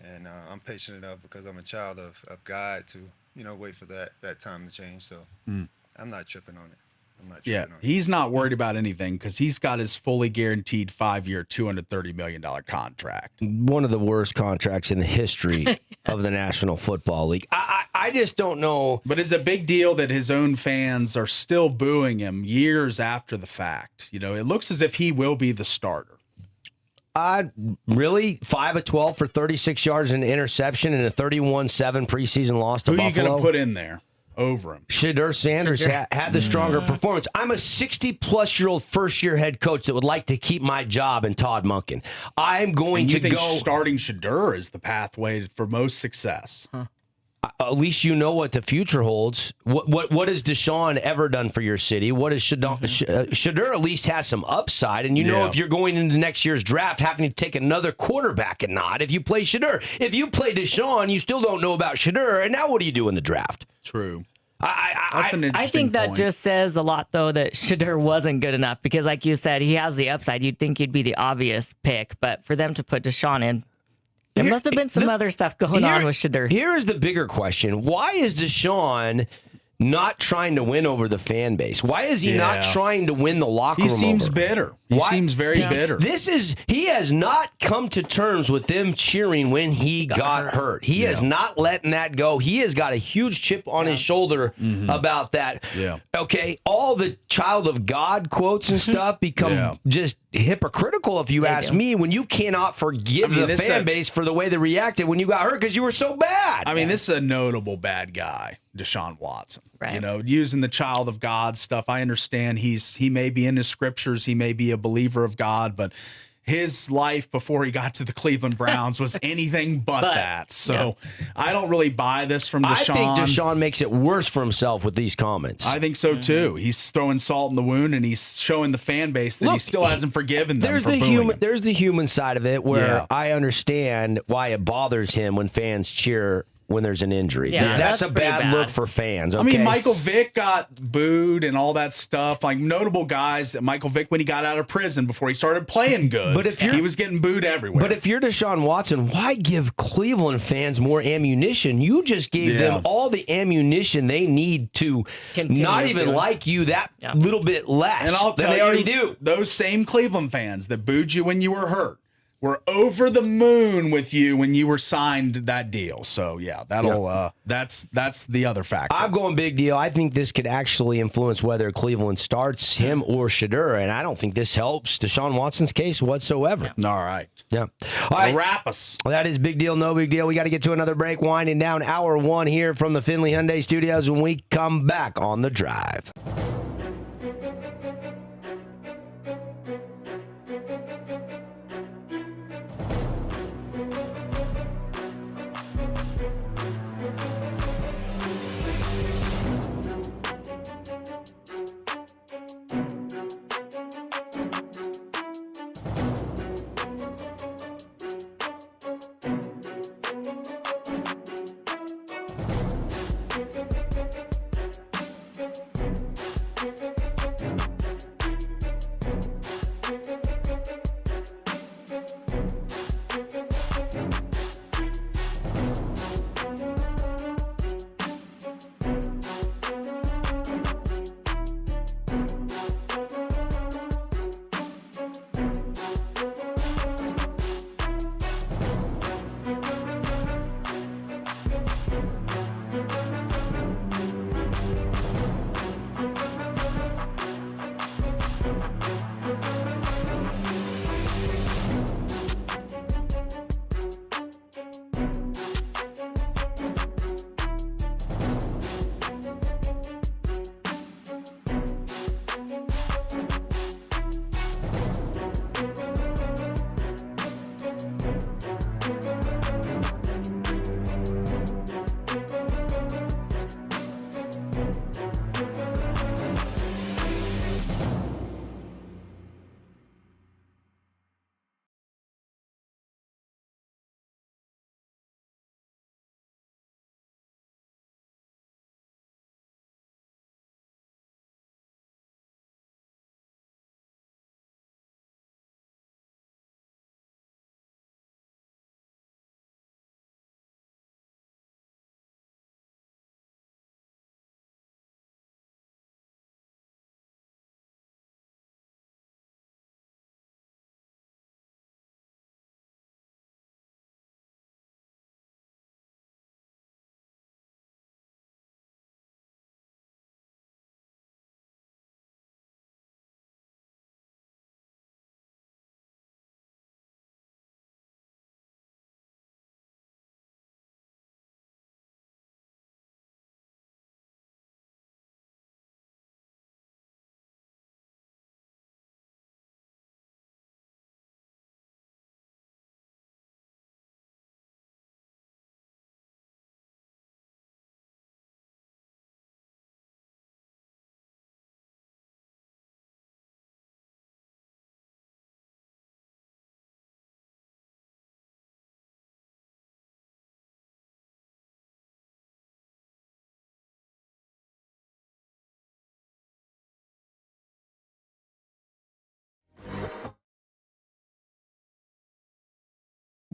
And I'm patient enough because I'm a child of God to, wait for that time to change. So I'm not tripping on it. He's not worried about anything because he's got his fully guaranteed 5-year, $230 million contract. One of the worst contracts in the history of the National Football League. I just don't know. But it's a big deal that his own fans are still booing him years after the fact. It looks as if he will be the starter. Really? 5 of 12 for 36 yards and an interception and a 31-7 preseason loss to Buffalo? Who are you going to put in there over him? Shedeur Sanders had the stronger performance. I'm a 60-plus-year-old first-year head coach that would like to keep my job in Todd Monken. I'm going to go. Starting Shedeur is the pathway for most success. Huh. At least you know what the future holds. What has Deshaun ever done for your city? What is Shedeur at least has some upside, and know if you're going into next year's draft having to take another quarterback and not if you play Shedeur. If you play Deshaun, you still don't know about Shedeur, and now what do you do in the draft? True. That's an interesting I think that point. just says a lot, though, that Shedeur wasn't good enough because, like you said, he has the upside. You'd think he'd be the obvious pick, but for them to put Deshaun in, there must have been some other stuff going on with Shedeur. Here is the bigger question. Why is Deshaun not trying to win over the fan base? Why is he not trying to win the locker room? He seems over? bitter. He seems very bitter. He has not come to terms with them cheering when he got hurt. He has not letting that go. He has got a huge chip on his shoulder about that. Yeah. Okay, all the child of God quotes and stuff become just hypocritical, if you ask me, when you cannot forgive the fan base for the way they reacted when you got hurt because you were so bad. I mean, this is a notable bad guy, Deshaun Watson. Right. You know, using the child of God stuff. I understand he may be in his scriptures, he may be a believer of God, but his life before he got to the Cleveland Browns was anything but that. So I don't really buy this from Deshaun. I think Deshaun makes it worse for himself with these comments. I think so too. He's throwing salt in the wound, and he's showing the fan base that he still hasn't forgiven them for booing him. There's the human side of it where I understand why it bothers him when fans cheer when there's an injury. Yeah, that's a bad look for fans. Okay? I mean, Michael Vick got booed and all that stuff. Like notable guys, that Michael Vick, when he got out of prison before he started playing good, but if he was getting booed everywhere. But if you're Deshaun Watson, why give Cleveland fans more ammunition? You just gave them all the ammunition they need to not even like you that little bit less and I'll than tell they already you, do. Those same Cleveland fans that booed you when you were hurt were over the moon with you when you were signed that deal. So that's the other factor. I'm going big deal. I think this could actually influence whether Cleveland starts him or Shedeur, and I don't think this helps Deshaun Watson's case whatsoever. All right. Yeah. All right. Wrap us. Well, that is big deal, no big deal. We got to get to another break, winding down hour one here from the Finley Hyundai Studios when we come back on The Drive.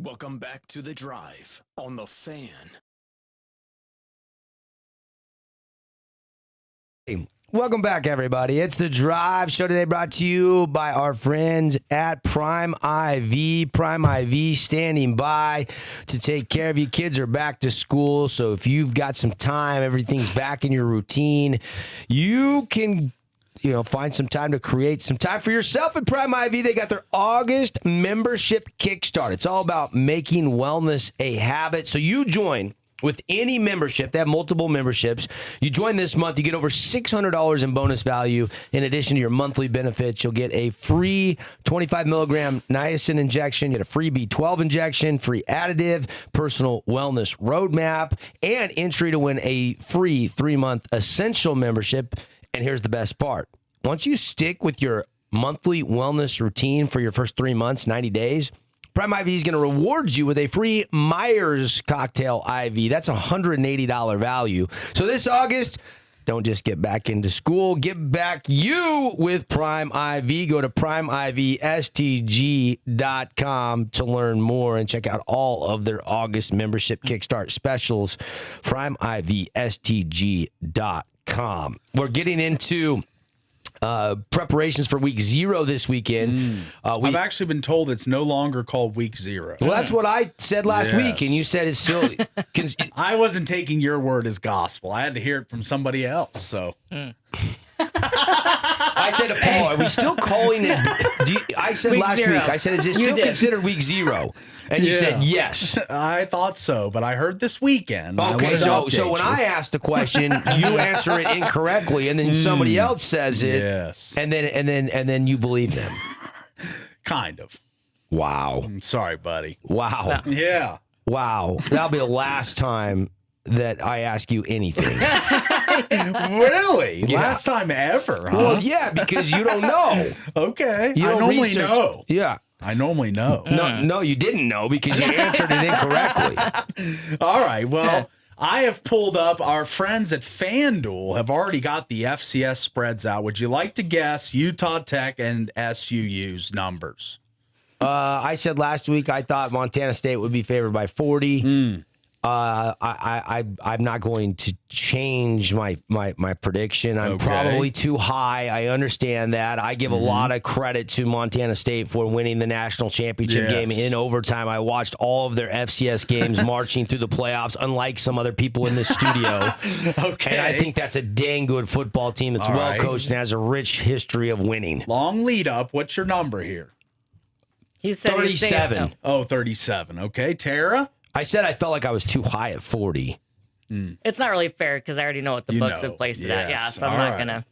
Welcome back to The Drive on The Fan. Welcome back, everybody. It's The Drive show today brought to you by our friends at Prime IV. Prime IV standing by to take care of you. Kids are back to school, so if you've got some time, everything's back in your routine, you can find some time to create some time for yourself at Prime IV. They got their August membership kickstart. It's all about making wellness a habit. So you join with any membership. They have multiple memberships. You join this month, you get over $600 in bonus value. In addition to your monthly benefits, you'll get a free 25 milligram niacin injection, you get a free B12 injection, free additive, personal wellness roadmap, and entry to win a free 3-month essential membership. And here's the best part. Once you stick with your monthly wellness routine for your first 3 months, 90 days, Prime IV is going to reward you with a free Myers cocktail IV. That's a $180 value. So this August, don't just get back into school. Get back you with Prime IV. Go to primevstg.com to learn more and check out all of their August membership kickstart specials. primevstg.com. We're getting into preparations for week 0 this weekend. I've actually been told it's no longer called week 0. Well, that's what I said last week, and you said it's still. I wasn't taking your word as gospel. I had to hear it from somebody else. So. I said to Paul, are we still calling it? I said week last 0. week, I said, is it still considered week 0? And you said yes. I thought so, but I heard this weekend. Okay, so when I ask the question, you answer it incorrectly, and then somebody else says it. Yes. And then you believe them. Kind of. Wow. I'm sorry, buddy. Wow. Yeah. Wow. That'll be the last time that I ask you anything. Really? Yeah. Last time ever, huh? Well, yeah, because you don't know. Okay. You I don't normally research. know. Yeah. I normally know. No, you didn't know because you answered it incorrectly. All right. Well, I have pulled up our friends at FanDuel have already got the FCS spreads out. Would you like to guess Utah Tech and SUU's numbers? I said last week I thought Montana State would be favored by 40. I'm not going to change my prediction. I'm probably too high. I understand that. I give a lot of credit to Montana State for winning the national championship game in overtime. I watched all of their FCS games marching through the playoffs, unlike some other people in the studio. And I think that's a dang good football team that's well-coached and has a rich history of winning. Long lead up. What's your number here? He said 37. Oh, 37. Okay. Tara? I said I felt like I was too high at 40. It's not really fair because I already know what the books have placed it at. Yeah, so I'm not going to.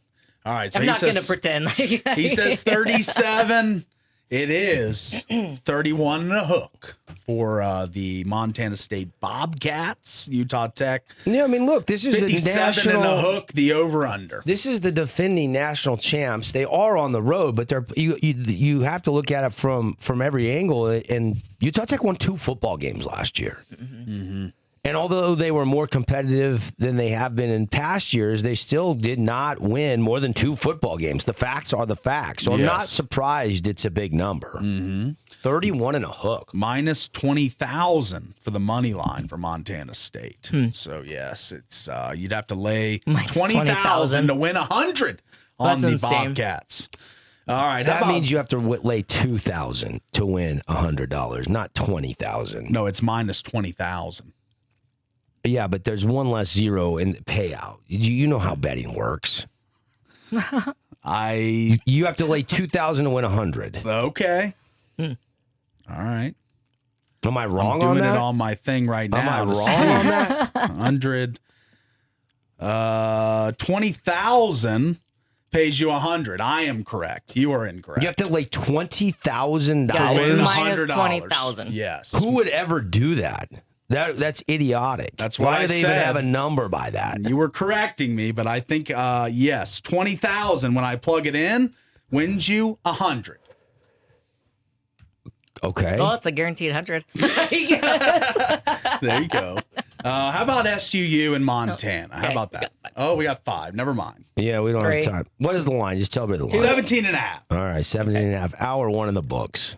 All right. So I'm not going to pretend. He says 37. It is 31 and a hook for the Montana State Bobcats. Utah Tech. Yeah, I mean, look, this is 57 the national and a hook, the over-under. This is the defending national champs. They are on the road, but you have to look at it from every angle. And Utah Tech won 2 football games last year. And although they were more competitive than they have been in past years, they still did not win more than 2 football games. The facts are the facts. So I'm not surprised it's a big number. 31 and a hook. Minus 20,000 for the money line for Montana State. So, yes, it's you'd have to lay 20,000 to win 100 on the insane. Bobcats. All right. That means you have to lay $2,000 to win $100, not $20,000. No, it's minus 20,000. Yeah, but there's one less zero in the payout. You know how betting works. You have to lay 2,000 to win 100. Okay. All right. Am I wrong I'm on doing that? it on my thing right now. Am I wrong on that? 100. 20,000 pays you 100. I am correct. You are incorrect. You have to lay $20,000. Yeah, win it's $100. minus 20,000. Yes. Who would ever do that? That's idiotic. That's what Why I do they said. even have a number by that? You were correcting me, but I think yes, 20,000 when I plug it in wins you 100. Okay. Well, it's a guaranteed 100. There you go. How about SUU and Montana? How about that? Oh, we got 5. Never mind. Yeah, we don't Great. have time. What is the line? Just tell me the line. 17 and a half. All right, 17 and a half. Hour 1 in the books.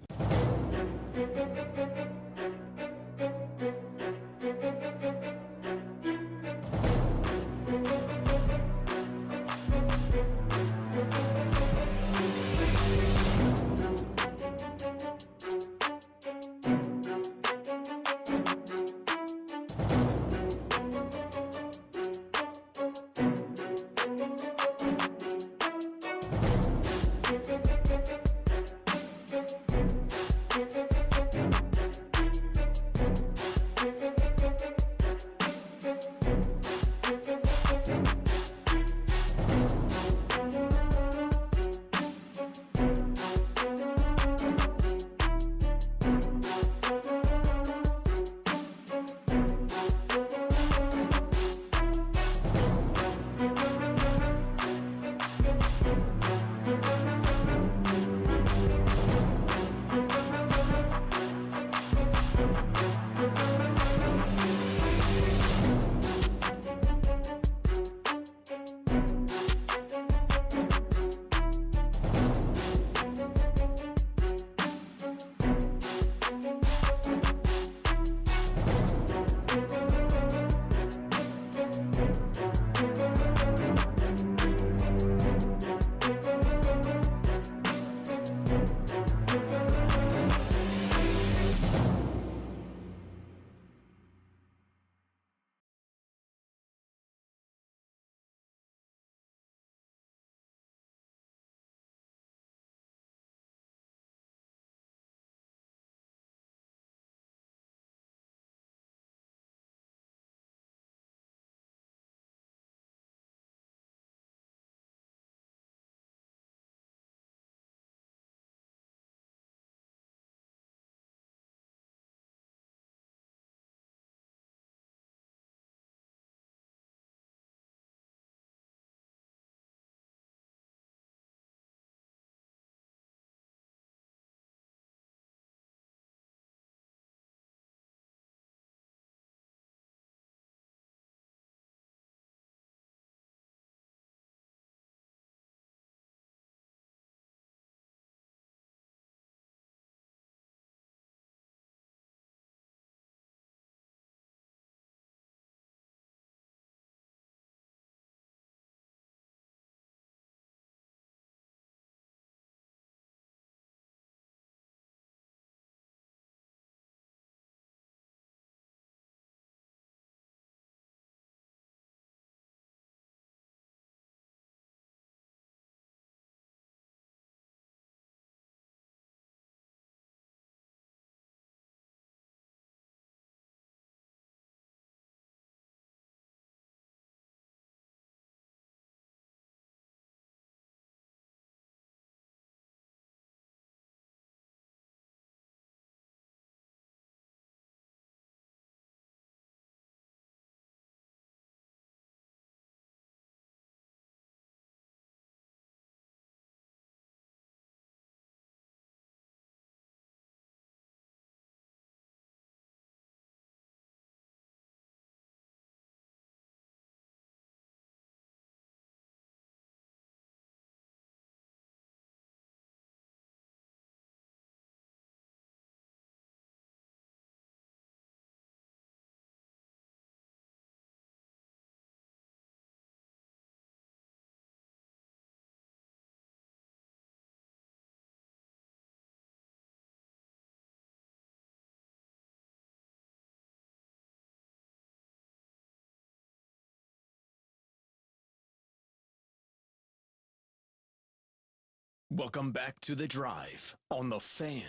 Welcome back to The Drive on The Fan.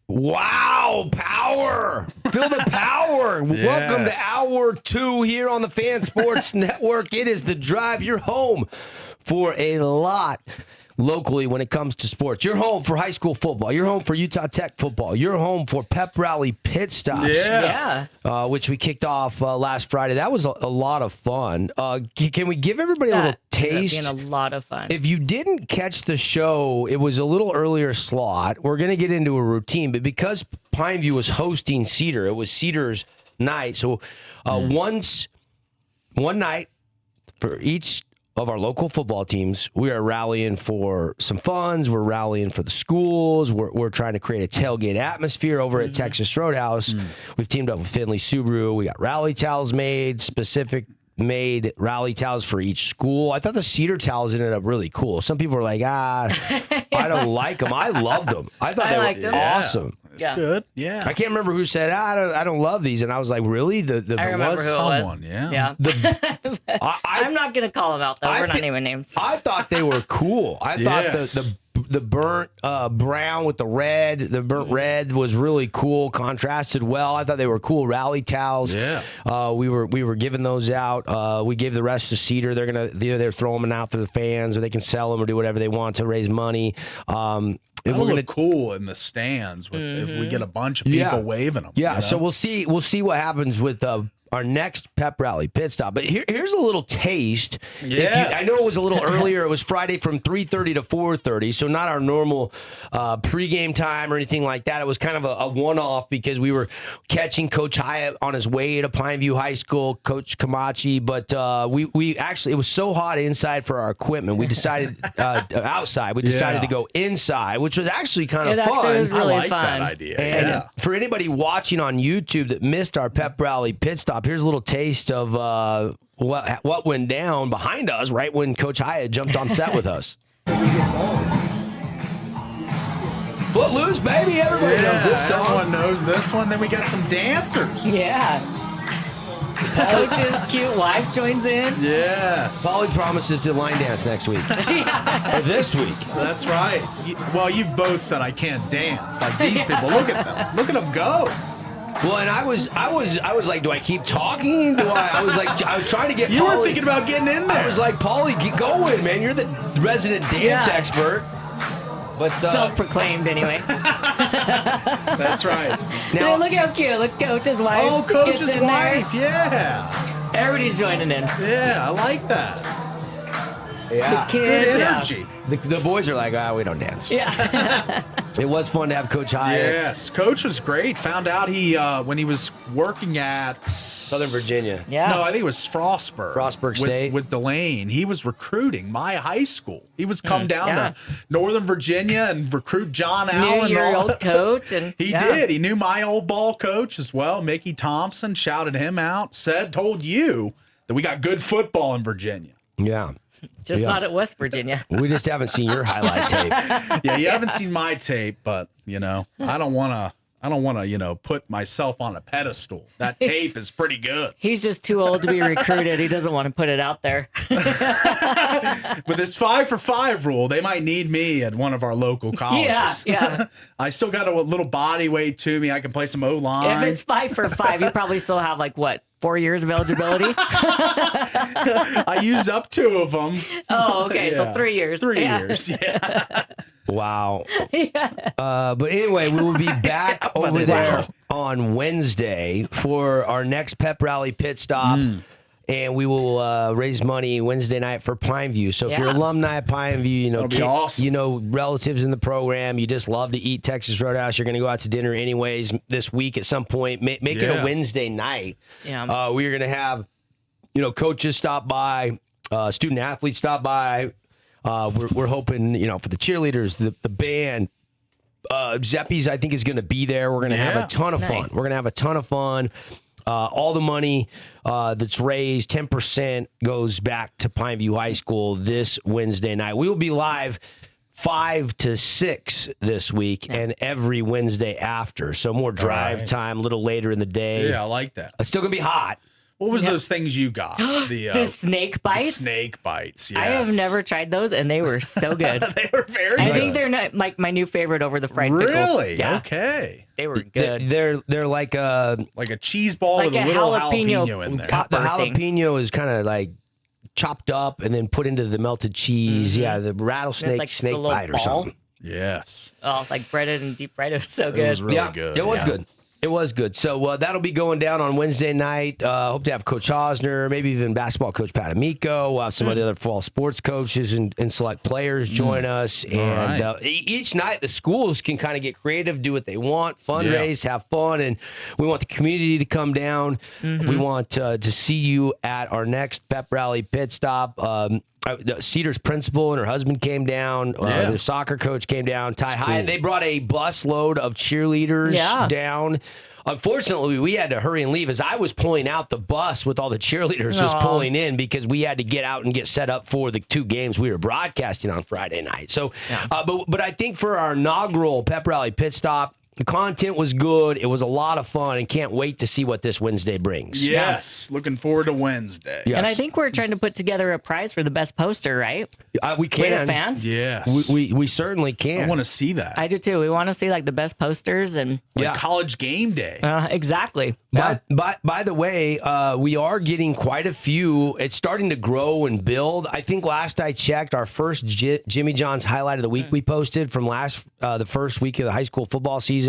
Wow, power. Feel the power. Yes. Welcome to hour 2 here on the Fan Sports Network. It is The Drive. You're home for a lot locally when it comes to sports. You're home for high school football. You're home for Utah Tech football. You're home for pep rally pit stops. Yeah. Which we kicked off last Friday. That was a lot of fun. Can we give everybody a little taste? Being a lot of fun. If you didn't catch the show, it was a little earlier slot. We're going to get into a routine, but because Pineview was hosting Cedar, it was Cedar's night. So one night for each of our local football teams, we are rallying for some funds. We're rallying for the schools. We're trying to create a tailgate atmosphere over at Texas Roadhouse. We've teamed up with Finley Subaru. We got rally towels made rally towels for each school. I thought the Cedar towels ended up really cool. Some people were like, I don't like them. I loved them. I thought they were awesome. It's good. Yeah. I can't remember who said, I don't love these. And I was like, really? I remember who someone, it was. Yeah. I'm not going to call them out, though. We're not naming names. I thought they were cool. I thought the burnt brown with the burnt red was really cool, contrasted well. I thought they were cool rally towels. Yeah. We were giving those out. We gave the rest to Cedar. They're throwing them out to the fans, or they can sell them or do whatever they want to raise money. It'll look cool in the stands if we get a bunch of people waving them. Yeah, you know? so we'll see what happens with our next pep rally pit stop. But here's a little taste. Yeah. I know it was a little earlier. It was Friday from 3:30 to 4:30, so not our normal pregame time or anything like that. It was kind of a one-off because we were catching Coach Hyatt on his way to Pineview High School, Coach Camachi. But we actually, it was so hot inside for our equipment. We decided outside. We decided to go inside, which was actually kind of fun. Actually was really I like fun. that idea. And for anybody watching on YouTube that missed our pep rally pit stop, here's a little taste of what went down behind us right when Coach Hyatt jumped on set with us. Footloose, baby. Everybody knows this song. Everyone knows this one. Then we got some dancers. Yeah. Coach's cute wife joins in. Yes. Polly promises to line dance next week. Or this week. That's right. Well, you've both said I can't dance. Like these people. Look at them. Look at them go. Well, and I was like, do I keep talking? I was trying to get You Polly. were thinking about getting in there. I was like, Polly, get going, man. You're the resident dance expert. But self-proclaimed, anyway. That's right. Now look how cute. Look, Coach's wife. Oh, Coach's gets in wife. there. Yeah. Everybody's joining in. Yeah, I like that. Yeah. The kids, Good energy. The boys are like, we don't dance. Yeah. It was fun to have Coach Hyatt. Yes, Coach was great. Found out when he was working at Southern Virginia. Yeah. No, I think it was Frostburg State. with Delane. He was recruiting my high school. He was come down to Northern Virginia and recruit John Allen. Knew your old coach. And, he did. He knew my old ball coach as well, Mickey Thompson. Shouted him out. Told you that we got good football in Virginia. Yeah. Just not at West Virginia. We just haven't seen your highlight tape. Yeah, you haven't seen my tape, but I don't want to, put myself on a pedestal. That tape is pretty good. He's just too old to be recruited. He doesn't want to put it out there. With this 5-for-5 rule, they might need me at one of our local colleges. Yeah. I still got a little body weight to me. I can play some O-line. If it's 5-for-5, you probably still have 4 years of eligibility? I used up 2 of them. Oh, okay. So 3 years. 3 years, yeah. Wow. But anyway, we will be back over there on Wednesday for our next pep rally pit stop. And we will raise money Wednesday night for Pineview. So if you're alumni at Pineview, That'll be awesome. Relatives in the program, you just love to eat Texas Roadhouse, you're going to go out to dinner anyways this week at some point. Make it a Wednesday night. Yeah. We're going to have, coaches stop by, student athletes stop by. We're hoping, for the cheerleaders, the band. Zeppies, I think, is going to be there. We're going to have a ton of fun. We're going to have a ton of fun. All the money that's raised, 10% goes back to Pineview High School this Wednesday night. We will be live 5 to 6 this week and every Wednesday after. So more drive time a little later in the day. Yeah, I like that. It's still going to be hot. What was those things you got? The snake bites? The snake bites, yes. I have never tried those, and they were so good. They were very good. I think they're not, like my new favorite over the fried pickles. Really? Yeah. Okay. They were good. They're like a cheese ball like with a little jalapeno in there. The jalapeno is kind of like chopped up and then put into the melted cheese. Mm-hmm. Yeah, the rattlesnake like snake bite or ball. something. Yes. Oh, like breaded and deep fried. It was so good. It was really good. It was good. It was good. So that'll be going down on Wednesday night. Hope to have Coach Osner, maybe even basketball coach Pat Amico. We'll have some of the other fall sports coaches and select players join us. And each night the schools can kind of get creative, do what they want, fundraise, have fun. And we want the community to come down. We want to see you at our next pep rally pit stop. Cedar's principal and her husband came down. Their soccer coach came down. Ty Hyatt. They brought a bus load of cheerleaders down. Unfortunately, we had to hurry and leave as I was pulling out the bus with all the cheerleaders was pulling in because we had to get out and get set up for the 2 games we were broadcasting on Friday night. So, but I think for our inaugural pep rally pit stop, the content was good. It was a lot of fun, and can't wait to see what this Wednesday brings. Yes, looking forward to Wednesday. Yes. And I think we're trying to put together a prize for the best poster, right? We can. For the fans? Yes. We certainly can. I want to see that. I do too. We want to see like the best posters and college game day. Exactly. By the way, we are getting quite a few. It's starting to grow and build. I think last I checked, our first Jimmy John's highlight of the week we posted from the first week of the high school football season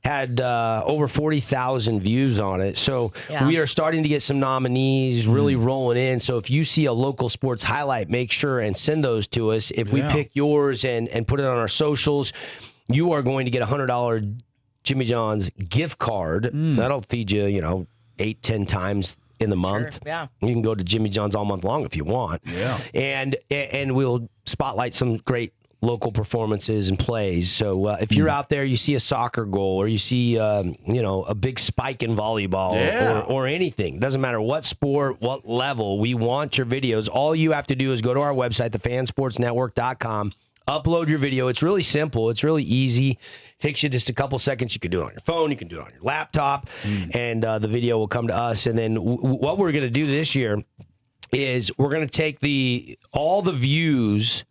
had over 40,000 views on it. So we are starting to get some nominees really rolling in. So if you see a local sports highlight, make sure and send those to us. If we pick yours and put it on our socials, you are going to get a $100 Jimmy John's gift card. That'll feed you, 8-10 times in the month. Sure, yeah. You can go to Jimmy John's all month long if you want. Yeah. And we'll spotlight some great local performances and plays. So if you're out there, you see a soccer goal or you see, a big spike in volleyball or anything, doesn't matter what sport, what level, we want your videos. All you have to do is go to our website, thefansportsnetwork.com, upload your video. It's really simple. It's really easy. Takes you just a couple seconds. You can do it on your phone. You can do it on your laptop, and the video will come to us. And then what we're going to do this year is we're going to take all the views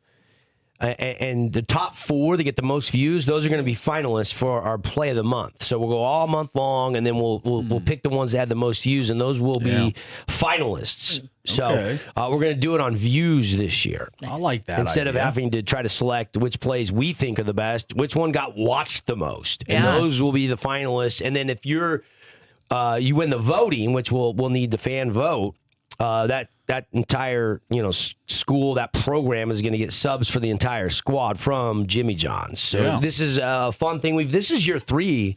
and the top 4 that get the most views, those are going to be finalists for our play of the month. So we'll go all month long, and then we'll pick the ones that had the most views, and those will be finalists. So we're going to do it on views this year. I like that instead of having to try to select which plays we think are the best, which one got watched the most, and those will be the finalists. And then if you win the voting, which we'll need the fan vote. That entire school, that program is going to get subs for the entire squad from Jimmy John's. So this is a fun thing. This is year 3,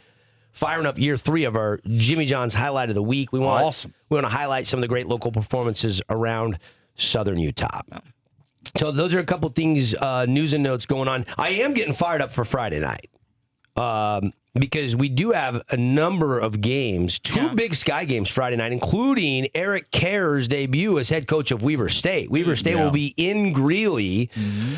firing up year 3 of our Jimmy John's highlight of the week. We want to highlight some of the great local performances around Southern Utah. So those are a couple things, news and notes going on. I am getting fired up for Friday night. Because we do have a number of games, 2 Big Sky games Friday night, including Eric Kerr's debut as head coach of Weaver State. Weaver State will be in Greeley.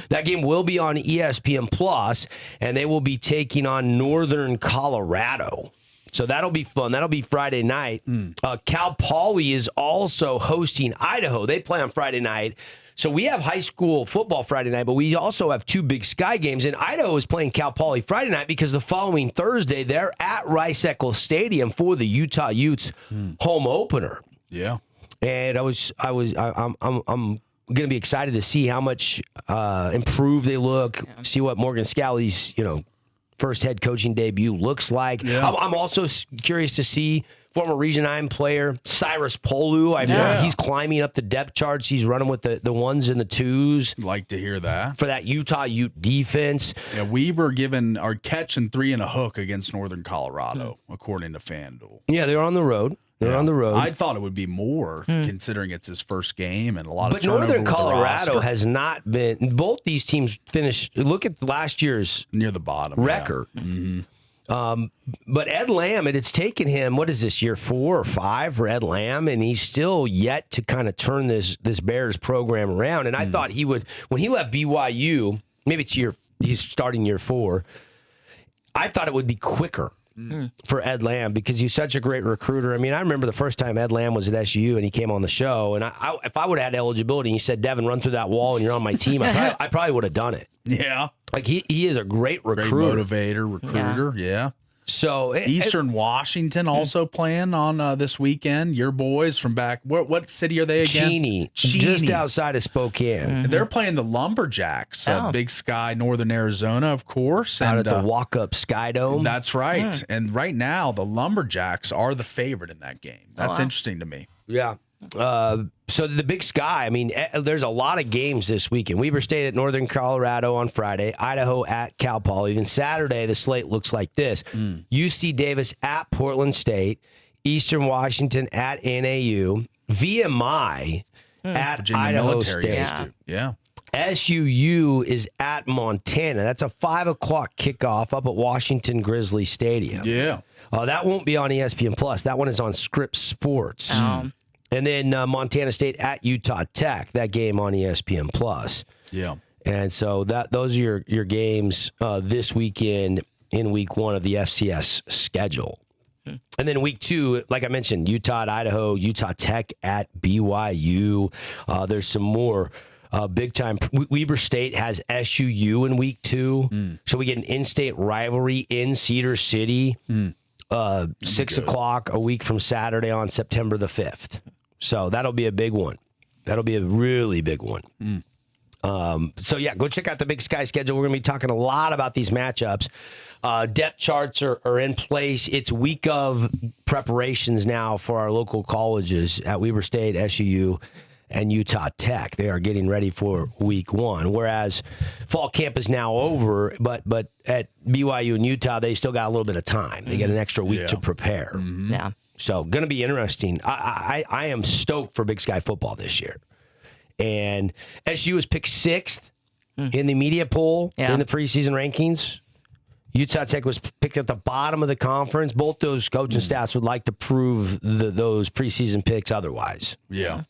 That game will be on ESPN Plus, and they will be taking on Northern Colorado. So that'll be fun. That'll be Friday night. Cal Poly is also hosting Idaho. They play on Friday night. So we have high school football Friday night, but we also have 2 Big Sky games. And Idaho is playing Cal Poly Friday night because the following Thursday they're at Rice-Eccles Stadium for the Utah Utes home opener. Yeah, and I'm going to be excited to see how much improved they look. See what Morgan Scalley's first head coaching debut looks like. I'm also curious to see former Region 9 player Cyrus Polu. He's climbing up the depth charts. He's running with the 1s and the 2s. Like to hear that. For that Utah Ute defense. Yeah, we were given our catch and 3 and a hook against Northern Colorado, according to FanDuel. Yeah, they're on the road. They're on the road. I thought it would be more, considering it's his first game and a lot of turnover. But Northern Colorado has not been. Both these teams finished. Look at last year's near the bottom record. Yeah. But Ed Lamb, it's taken him, what is this, year 4 or 5 for Ed Lamb, and he's still yet to kind of turn this Bears program around. And I thought he would, when he left BYU, maybe he's starting year 4. I thought it would be quicker for Ed Lamb because he's such a great recruiter. I mean, I remember the first time Ed Lamb was at SU and he came on the show, and if I would have had eligibility and he said, Devin, run through that wall and you're on my team, I probably would have done it. Yeah. Like he is a great recruiter. Great motivator, recruiter, yeah. So Eastern Washington also playing on this weekend. Your boys from back. What city are they again? Cheney, just outside of Spokane. They're playing the Lumberjacks, Big Sky, Northern Arizona, of course. Out at the Walk-Up Sky Dome. That's right. And right now, the Lumberjacks are the favorite in that game. That's interesting to me. Yeah. So the Big Sky, I mean, there's a lot of games this weekend. Weber State at Northern Colorado on Friday, Idaho at Cal Poly. Then Saturday, the slate looks like this. UC Davis at Portland State, Eastern Washington at NAU, VMI at Virginia Idaho Military State. Institute. Yeah. SUU is at Montana. That's a 5 o'clock kickoff up at Washington Grizzly Stadium. Yeah. That won't be on ESPN Plus. That one is on Scripps Sports. And then Montana State at Utah Tech, that game on ESPN Plus. Yeah. And so those are your games this weekend in week 1 of the FCS schedule. And then week 2, like I mentioned, Utah at Idaho, Utah Tech at BYU. There's some more big time. Weber State has SUU in week 2. So we get an in-state rivalry in Cedar City, 6 o'clock a week from Saturday on September the 5th. So that'll be a big one. That'll be a really big one. So, yeah, go check out the Big Sky schedule. We're going to be talking a lot about these matchups. Depth charts are in place. It's week of preparations now for our local colleges at Weber State, SUU, and Utah Tech. They are getting ready for week 1, whereas fall camp is now over, but at BYU and Utah, they still got a little bit of time. They get an extra week to prepare. Yeah. So, going to be interesting. I am stoked for Big Sky football this year. And SU was picked 6th in the media poll in the preseason rankings. Utah Tech was picked at the bottom of the conference. Both those coaching staffs would like to prove those preseason picks otherwise. Yeah.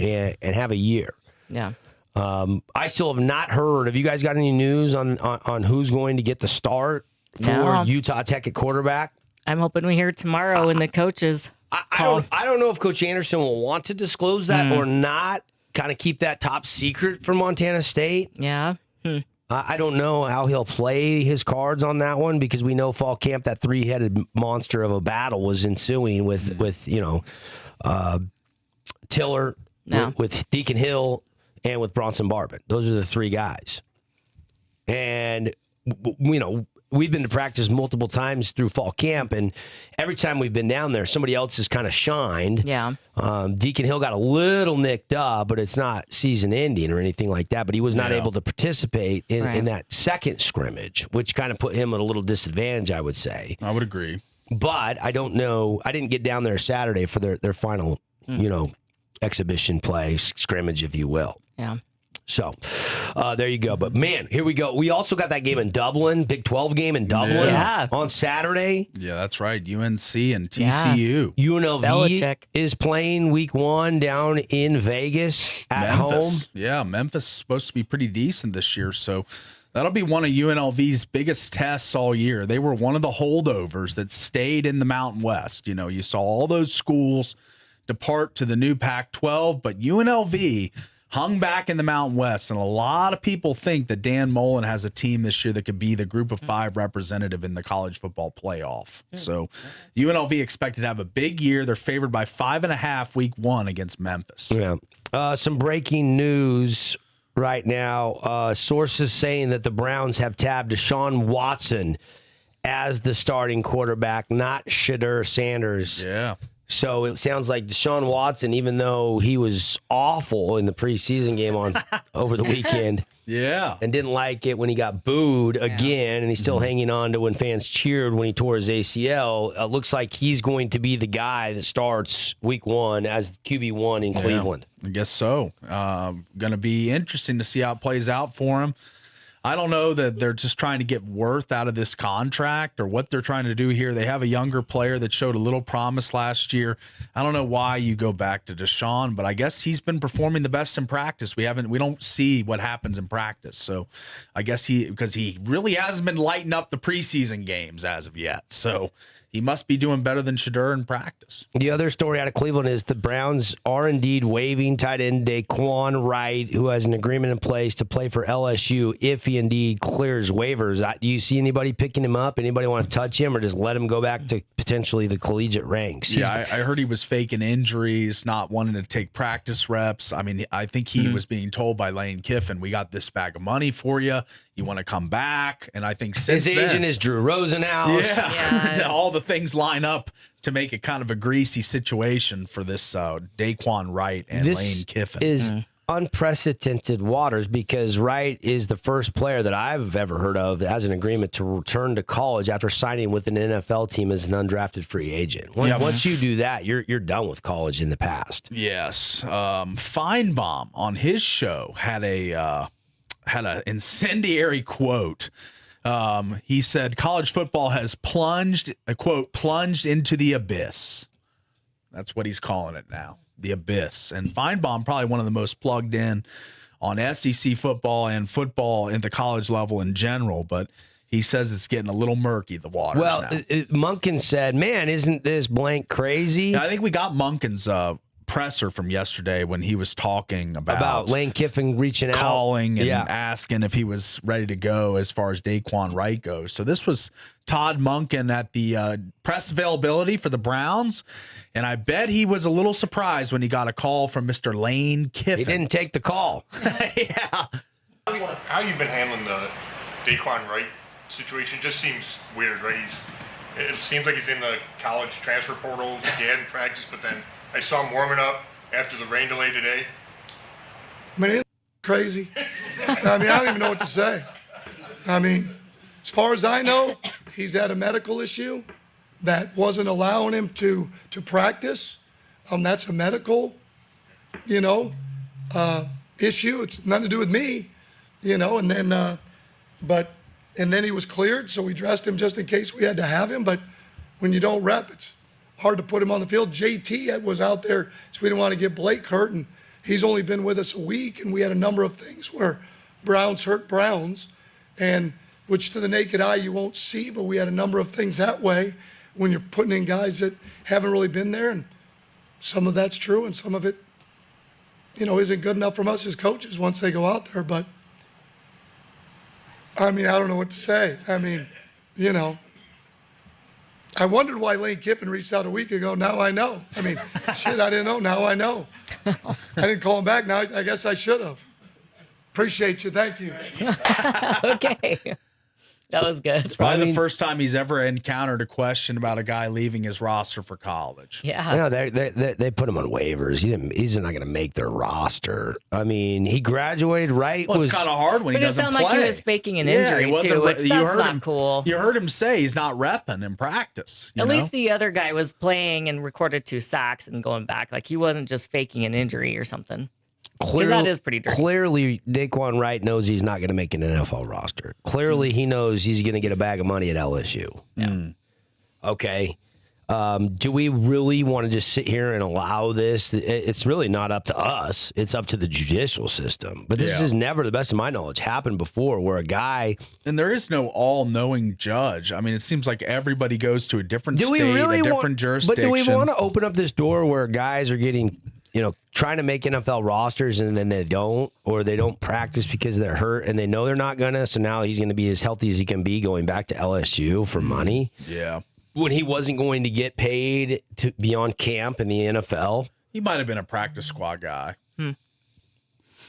And have a year. Yeah. I still have not heard. Have you guys got any news on who's going to get the start for Utah Tech at quarterback? I'm hoping we hear tomorrow in the coaches. I don't know if Coach Anderson will want to disclose that or not. Kind of keep that top secret from Montana State. Yeah. I don't know how he'll play his cards on that one because we know fall camp, that 3-headed monster of a battle was ensuing with Tiller, with Deacon Hill, and with Bronson Barbin. Those are the 3 guys. And, we've been to practice multiple times through fall camp, and every time we've been down there, somebody else has kind of shined. Yeah. Deacon Hill got a little nicked up, but it's not season ending or anything like that. But he was not able to participate in that second scrimmage, which kind of put him at a little disadvantage, I would say. I would agree. But I don't know. I didn't get down there Saturday for their final, exhibition play, scrimmage, if you will. Yeah. So, there you go. But, man, here we go. We also got that game in Dublin, Big 12 game in Dublin on Saturday. Yeah, that's right. UNC and TCU. UNLV Belichick is playing week 1 down in Vegas at home. Yeah, Memphis is supposed to be pretty decent this year, so that'll be one of UNLV's biggest tests all year. They were one of the holdovers that stayed in the Mountain West. You saw all those schools depart to the new Pac-12, but UNLV hung back in the Mountain West, and a lot of people think that Dan Mullen has a team this year that could be the Group of 5 representative in the college football playoff. So UNLV expected to have a big year. They're favored by 5.5 week 1 against Memphis. Yeah. Some breaking news right now. Sources saying that the Browns have tabbed Deshaun Watson as the starting quarterback, not Shedeur Sanders. Yeah. So it sounds like Deshaun Watson, even though he was awful in the preseason game over the weekend, and didn't like it when he got booed again, and he's still hanging on to when fans cheered when he tore his ACL. It looks like he's going to be the guy that starts week 1 as QB1 in Cleveland. I guess so. Going to be interesting to see how it plays out for him. I don't know that they're just trying to get worth out of this contract or what they're trying to do here. They have a younger player that showed a little promise last year. I don't know why you go back to Deshaun, but I guess he's been performing the best in practice. We don't see what happens in practice. So I guess because he really hasn't been lighting up the preseason games as of yet. So he must be doing better than Shedeur in practice. The other story out of Cleveland is the Browns are indeed waiving tight end Daquan Wright, who has an agreement in place to play for LSU if he indeed clears waivers. Do you see anybody picking him up? Anybody want to touch him or just let him go back to potentially the collegiate ranks? I heard he was faking injuries, not wanting to take practice reps. I mean, I think he was being told by Lane Kiffin, we got this bag of money for you. You want to come back? And I think since his agent is Drew Rosenhaus. Yeah. All the things line up to make it kind of a greasy situation for this Daquan Wright and Lane Kiffin. This is unprecedented waters because Wright is the first player that I've ever heard of that has an agreement to return to college after signing with an NFL team as an undrafted free agent. Once you do that, you're done with college in the past. Yes. Feinbaum on his show had an incendiary quote. He said, college football has plunged into the abyss. That's what he's calling it now, the abyss. And Feinbaum, probably one of the most plugged in on SEC football and football in the college level in general, but he says it's getting a little murky, the waters now. Monken said, man, isn't this blank crazy? I think we got Monken's presser from yesterday when he was talking about Lane Kiffin reaching out, calling and asking if he was ready to go as far as Daquan Wright goes. So this was Todd Monken at the press availability for the Browns, and I bet he was a little surprised when he got a call from Mr. Lane Kiffin. He didn't take the call. Yeah. How you've been handling the Daquan Wright situation just seems weird, right? It seems like he's in the college transfer portal. He hadn't practiced, but then I saw him warming up after the rain delay today. I mean, it's crazy. I mean, I don't even know what to say. I mean, as far as I know, he's had a medical issue that wasn't allowing him to practice. That's a medical, issue. It's nothing to do with me, and then, and then he was cleared, so we dressed him just in case we had to have him. But when you don't rep, it's hard to put him on the field. JT was out there, so we didn't want to get Blake hurt, and he's only been with us a week, and we had a number of things where Browns hurt Browns, and which to the naked eye you won't see, but we had a number of things that way when you're putting in guys that haven't really been there, and some of that's true, and some of it, isn't good enough from us as coaches once they go out there. But, I mean, I don't know what to say. I mean, I wondered why Lane Kiffin reached out a week ago. Now I know. I mean, shit, I didn't know. Now I know. I didn't call him back. Now I guess I should have. Appreciate you. Thank you. Okay. That was good. It's probably the first time he's ever encountered a question about a guy leaving his roster for college. Yeah. They put him on waivers. He's not going to make their roster. I mean, he graduated right. Well, it's kind of hard when he doesn't play. But it sounded like he was faking an injury, too. That's not cool. You heard him say he's not repping in practice. At least the other guy was playing and recorded 2 sacks and going back. Like, he wasn't just faking an injury or something. Because that is pretty dirty. Clearly, Daquan Wright knows he's not going to make an NFL roster. Clearly, he knows he's going to get a bag of money at LSU. Yeah. Okay. Do we really want to just sit here and allow this? It's really not up to us. It's up to the judicial system. But this has never, to the best of my knowledge, happened before where a guy... And there is no all-knowing judge. I mean, it seems like everybody goes to a different state, a different jurisdiction. But do we want to open up this door where guys are getting... trying to make NFL rosters and then they don't, or they don't practice because they're hurt and they know they're not going to. So now he's going to be as healthy as he can be going back to LSU for money. Yeah. When he wasn't going to get paid to be on camp in the NFL. He might have been a practice squad guy.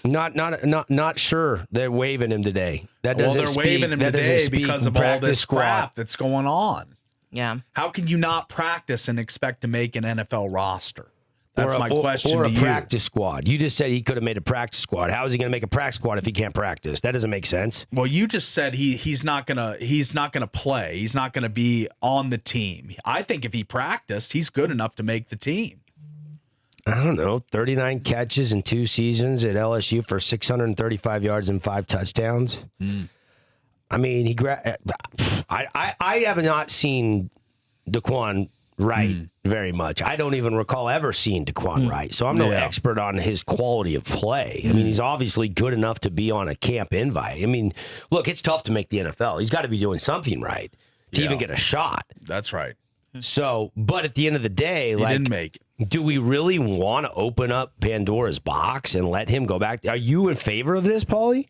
Not sure they're waiving him today. That doesn't they're waiving him today because of all this crap that's going on. Yeah. How can you not practice and expect to make an NFL roster? That's my question to you. Or a practice squad. You just said he could have made a practice squad. How is he going to make a practice squad if he can't practice? That doesn't make sense. Well, you just said he's not gonna play. He's not gonna be on the team. I think if he practiced, he's good enough to make the team. I don't know. 39 catches in 2 seasons at LSU for 635 yards and 5 touchdowns. I mean, I have not seen Daquan Wright very much. I don't even recall ever seeing Daquan Wright, so I'm no expert on his quality of play. I mean, he's obviously good enough to be on a camp invite. I mean, look, it's tough to make the NFL. He's got to be doing something right to even get a shot. That's right. So, but at the end of the day, he didn't make it. Do we really want to open up Pandora's box and let him go back? Are you in favor of this, Paulie?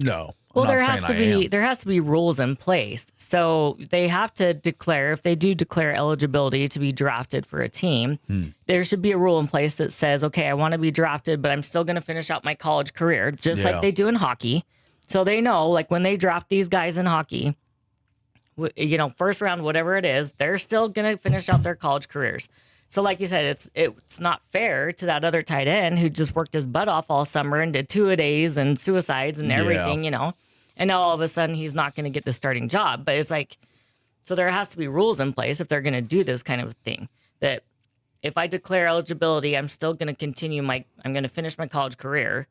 No. Well, there has to be rules in place. So they have to declare, if they do declare eligibility to be drafted for a team, there should be a rule in place that says, okay, I want to be drafted, but I'm still going to finish out my college career, just like they do in hockey. So they know, like when they draft these guys in hockey, you know, first round, whatever it is, they're still going to finish out their college careers. So like you said, it's not fair to that other tight end who just worked his butt off all summer and did 2-a-days and suicides and everything, you know. And now all of a sudden he's not going to get the starting job. But it's like, so there has to be rules in place if they're going to do this kind of thing. That if I declare eligibility, I'm still going to continue I'm going to finish my college career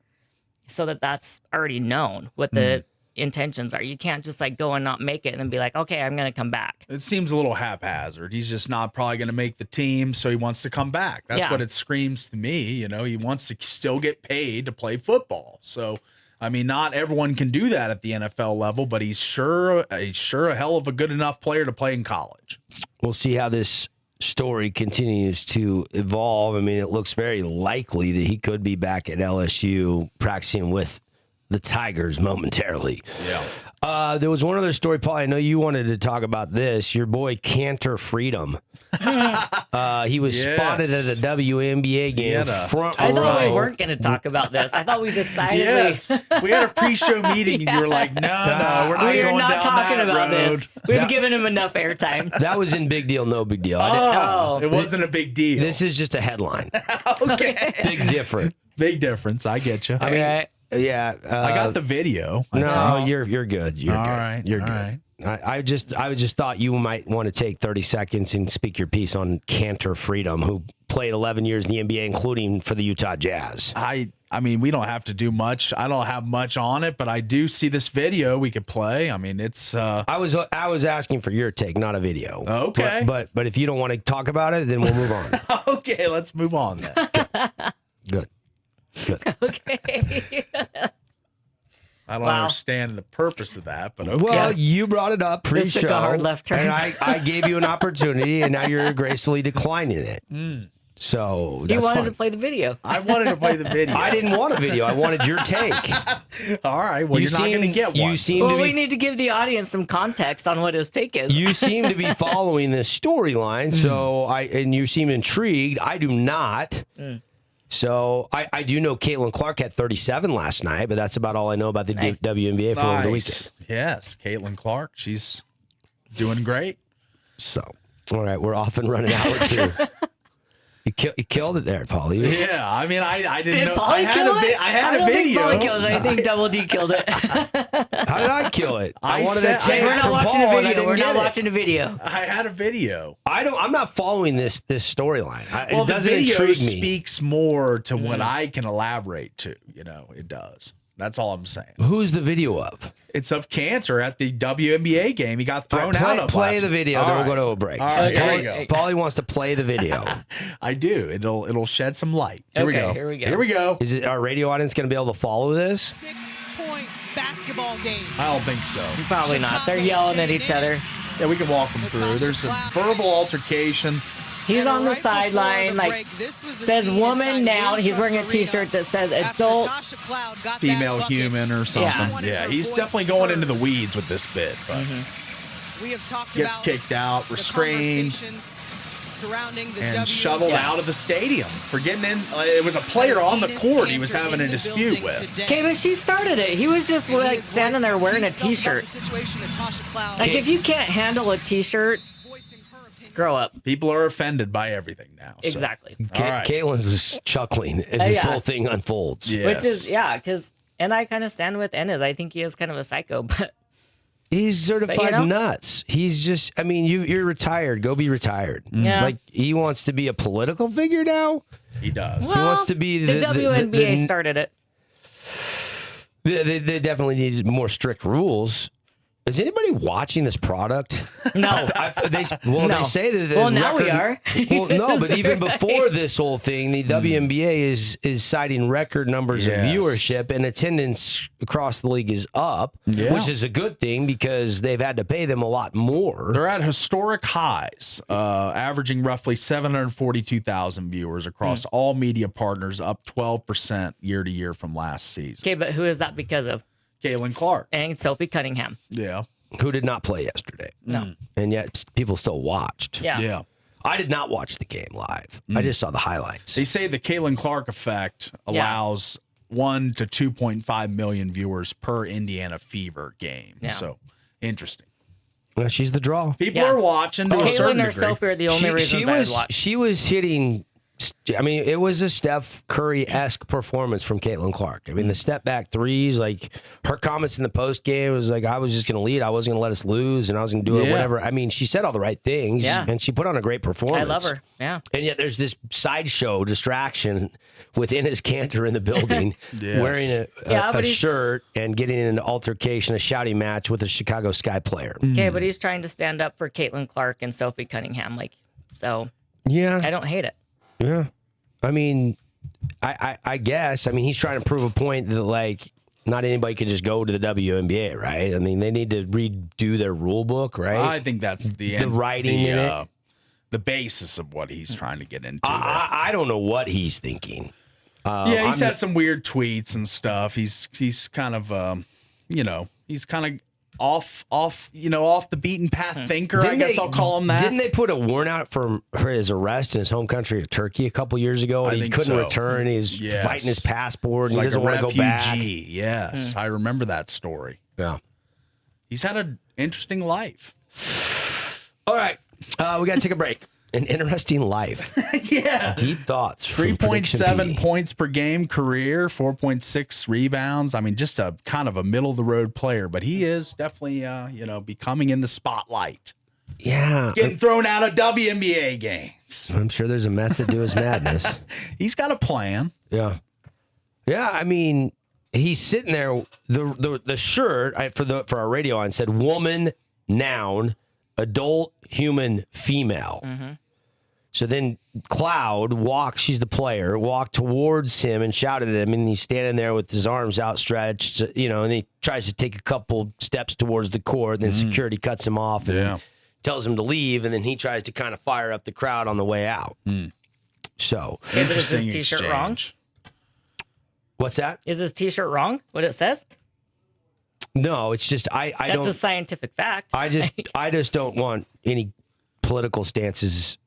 so that that's already known what the intentions are. You can't just like go and not make it and then be like, okay, I'm going to come back. It seems a little haphazard. He's just not probably going to make the team, so he wants to come back. That's what it screams to me. You know, he wants to still get paid to play football. So, I mean, not everyone can do that at the NFL level, but he's sure a hell of a good enough player to play in college. We'll see how this story continues to evolve. I mean, it looks very likely that he could be back at LSU practicing with the Tigers momentarily. Yeah. There was one other story, Paul. I know you wanted to talk about this. Your boy Cantor Freedom. He was spotted at a WNBA game. Front I thought we row. weren't going to talk about this. I thought we decided. Yes. We had a pre-show meeting, and you were like, no, we're not going down talking that about road. this. We've given him enough airtime. That was in Big Deal, No Big Deal. It wasn't a big deal. This is just a headline. Okay. Big difference. Big difference. I get you. I mean, yeah. I got the video. No, you're good. You're all good. right. You're all good. right. I just thought you might want to take 30 seconds and speak your piece on Cantor Freedom, who played 11 years in the NBA, including for the Utah Jazz. I mean, we don't have to do much. I don't have much on it, but I do see this video we could play. I mean, it's. I was asking for your take, not a video. Okay. But if you don't want to talk about it, then we'll move on. Okay, let's move on then. Good. Okay. I don't understand the purpose of that, but okay. Well, you brought it up pre-show, took a hard left turn. and I gave you an opportunity, and now you're gracefully declining it. So that's you wanted fine. to play the video. I wanted to play the video. I didn't want a video. I wanted your take. All right. Well, you're not going to get one. We need to give the audience some context on what his take is. You seem to be following this storyline, so and you seem intrigued. I do not. So I do know Caitlin Clark had 37 last night, but that's about all I know about the WNBA for over the weekend. Yes, Caitlin Clark. She's doing great. So, all right, we're off and running hour 2. You killed it there, Paulie. Yeah, I mean, I didn't know. I had a video. I don't think Paulie killed it. I think Double D killed it. How did I kill it? I wanted said- to take We're it not from watching Paul, a and I video. didn't We're get not it. watching a video. I had a video. I'm not following this storyline. Well, It the doesn't video intrigue me. speaks more to what I can elaborate to. You know, it does. That's all I'm saying. Who's the video of? It's of Cantor at the WNBA game. He got thrown out of Play last the video, All then right. we'll go to a break. All right, Okay. here we go. Paulie wants to play the video. I do. It'll shed some light. Here we Okay, go. here we go. Here we go. Is it our radio audience going to be able to follow this? 6-point basketball game. I don't think so. Probably not. They're yelling at each other. Yeah, we can walk them through. There's a verbal altercation. He's on the sideline, like, says woman now. He's wearing a T-shirt that says adult Female human or something. Yeah, he's definitely going into the weeds with this bit, but We have talked gets about kicked out, the restrained, conversations surrounding the and WNBA. shoveled out of the stadium for getting in. It was a player on the court he was having a dispute with. Okay, but she started it. He was just like standing there wearing a T-shirt. Like, if you can't handle a T-shirt, grow up. People are offended by everything now. So. Exactly. All right. Caitlin's just chuckling as this whole thing unfolds. Yes. Which is, because, and I kind of stand with Ennis. I think he is kind of a psycho, but. He's certified know? nuts. He's just, I mean, you're retired. Go be retired. Yeah. Like, he wants to be a political figure now? He does. Well, He wants to be the WNBA started it. They definitely need more strict rules. Is anybody watching this product? No. They say that. Well, now we are. Well, no, but even before this whole thing, the WNBA is citing record numbers of viewership, and attendance across the league is up, which is a good thing because they've had to pay them a lot more. They're at historic highs, averaging roughly 742,000 viewers across all media partners, up 12% year to year from last season. Okay, but who is that because of? Caitlin Clark. And Sophie Cunningham. Yeah. Who did not play yesterday. No. And yet people still watched. Yeah. I did not watch the game live. I just saw the highlights. They say the Caitlin Clark effect allows 1 to 2.5 million viewers per Indiana Fever game. Yeah. So, interesting. Well, she's the draw. People are watching to a certain Caitlin or degree. Sophie are the only reasons I would watch. She was hitting. I mean, it was a Steph Curry-esque performance from Caitlin Clark. I mean, the step-back threes, like her comments in the post game was like, I was just going to lead. I wasn't going to let us lose, and I was going to do it, whatever. I mean, she said all the right things, and she put on a great performance. I love her, yeah. And yet there's this sideshow distraction with Enes Kanter in the building wearing a shirt and getting in an altercation, a shouting match with a Chicago Sky player. Okay, but he's trying to stand up for Caitlin Clark and Sophie Cunningham. So I don't hate it. Yeah. I mean, I guess. I mean, he's trying to prove a point that, like, not anybody can just go to the WNBA, right? I mean, they need to redo their rule book, right? I think that's the writing in it. The basis of what he's trying to get into. I don't know what he's thinking. He's had some weird tweets and stuff. He's kind of, he's kind of off the beaten path thinker. I guess I'll call him that. Didn't they put a warrant out for his arrest in his home country of Turkey a couple years ago, and he couldn't return? He's fighting his passport, and he doesn't want to go back. Yes, I remember that story. Yeah, he's had an interesting life. All right, we got to take a break. An interesting life. Deep thoughts. 3.7 points per game career, 4.6 rebounds. I mean, just a kind of a middle of the road player, but he is definitely, becoming in the spotlight. Yeah. Getting thrown out of WNBA games. I'm sure there's a method to his madness. He's got a plan. Yeah. Yeah. I mean, he's sitting there. The shirt for our radio on said woman, noun, adult, human, female. Mm-hmm. So then Cloud she's the player, walked towards him and shouted at him, and he's standing there with his arms outstretched, and he tries to take a couple steps towards the court, then security cuts him off and tells him to leave, and then he tries to kind of fire up the crowd on the way out. So, is his t-shirt wrong? What's that? Is his t-shirt wrong, what it says? No, it's just I don't. That's a scientific fact. I just don't want any political stances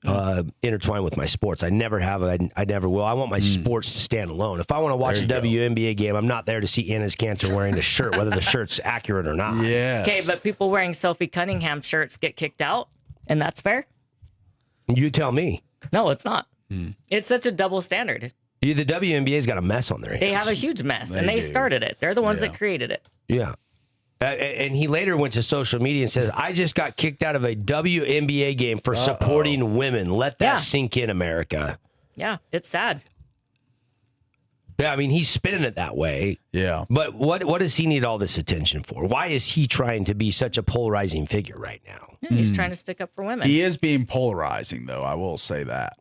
intertwined with my sports. I never have. I never will. I want my sports to stand alone. If I want to watch a WNBA game, I'm not there to see Enes Kanter wearing a shirt, whether the shirt's accurate or not. Yeah. Okay, but people wearing Sophie Cunningham shirts get kicked out, and that's fair? You tell me. No, it's not. It's such a double standard. The WNBA's got a mess on their hands. They have a huge mess, and they started it. They're the ones that created it. Yeah. And he later went to social media and says, I just got kicked out of a WNBA game for supporting women. Let that sink in, America. Yeah, it's sad. Yeah, I mean, he's spinning it that way. Yeah. But what does he need all this attention for? Why is he trying to be such a polarizing figure right now? Yeah, he's trying to stick up for women. He is being polarizing, though. I will say that.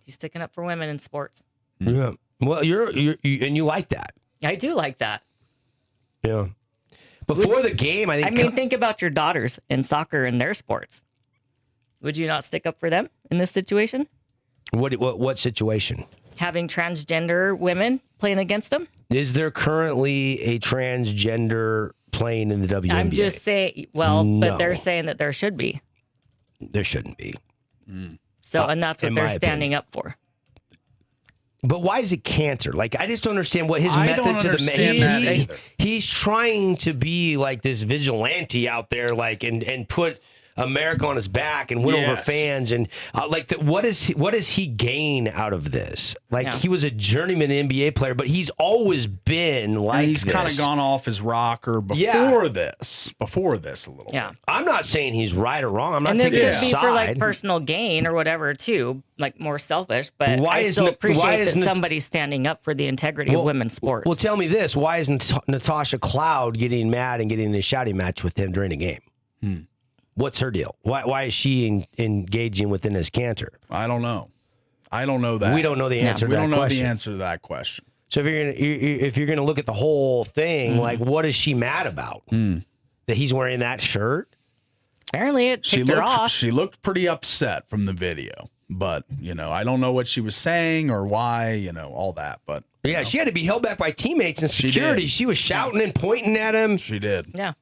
He's sticking up for women in sports. Yeah. Well, you like that. I do like that. Yeah. Before the game, I think. Think about your daughters in soccer and their sports. Would you not stick up for them in this situation? What situation? Having transgender women playing against them? Is there currently a transgender playing in the WNBA? I'm just saying. Well, no. But they're saying that there should be. There shouldn't be. So, and that's what they're standing up for. But why is it Kanter? Like, I just don't understand what his method to the he's trying to be like this vigilante out there, like, and put America on his back and win over fans. And what does he gain out of this? He was a journeyman NBA player, but he's always been like and he's kind of gone off his rocker before this a little bit. I'm not saying he's right or wrong. I'm not and this taking could be side. for like personal gain or whatever too, like more selfish. But I still appreciate that somebody's standing up for the integrity of women's sports. Well, tell me this: why is Natasha Cloud getting mad and getting in a shouting match with him during a game? What's her deal? Why is she engaging with Enes Kanter? I don't know. I don't know that. We don't know the answer. To that we don't know question. the answer to that question. So if you're gonna look at the whole thing, like what is she mad about? That he's wearing that shirt? Apparently, it ticked her off. She looked pretty upset from the video, but I don't know what she was saying or why. All that, but yeah, she had to be held back by teammates and security. She was shouting and pointing at him. She did. Yeah.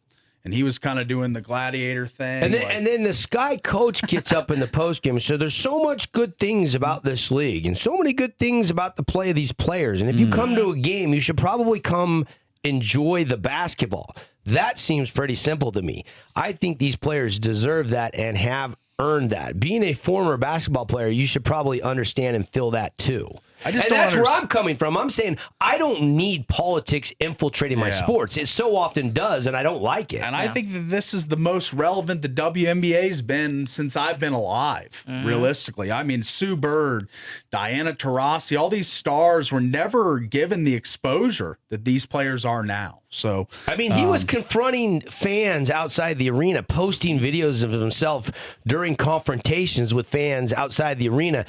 And he was kind of doing the gladiator thing. And then the Sky coach gets up in the postgame and said, there's so much good things about this league and so many good things about the play of these players. And if you come to a game, you should probably come enjoy the basketball. That seems pretty simple to me. I think these players deserve that and have earned that. Being a former basketball player, you should probably understand and feel that too. That's where I'm coming from. I'm saying I don't need politics infiltrating my sports. It so often does, and I don't like it. And I think that this is the most relevant the WNBA's been since I've been alive, realistically. I mean, Sue Bird, Diana Taurasi, all these stars were never given the exposure that these players are now. So I mean, he was confronting fans outside the arena, posting videos of himself during confrontations with fans outside the arena,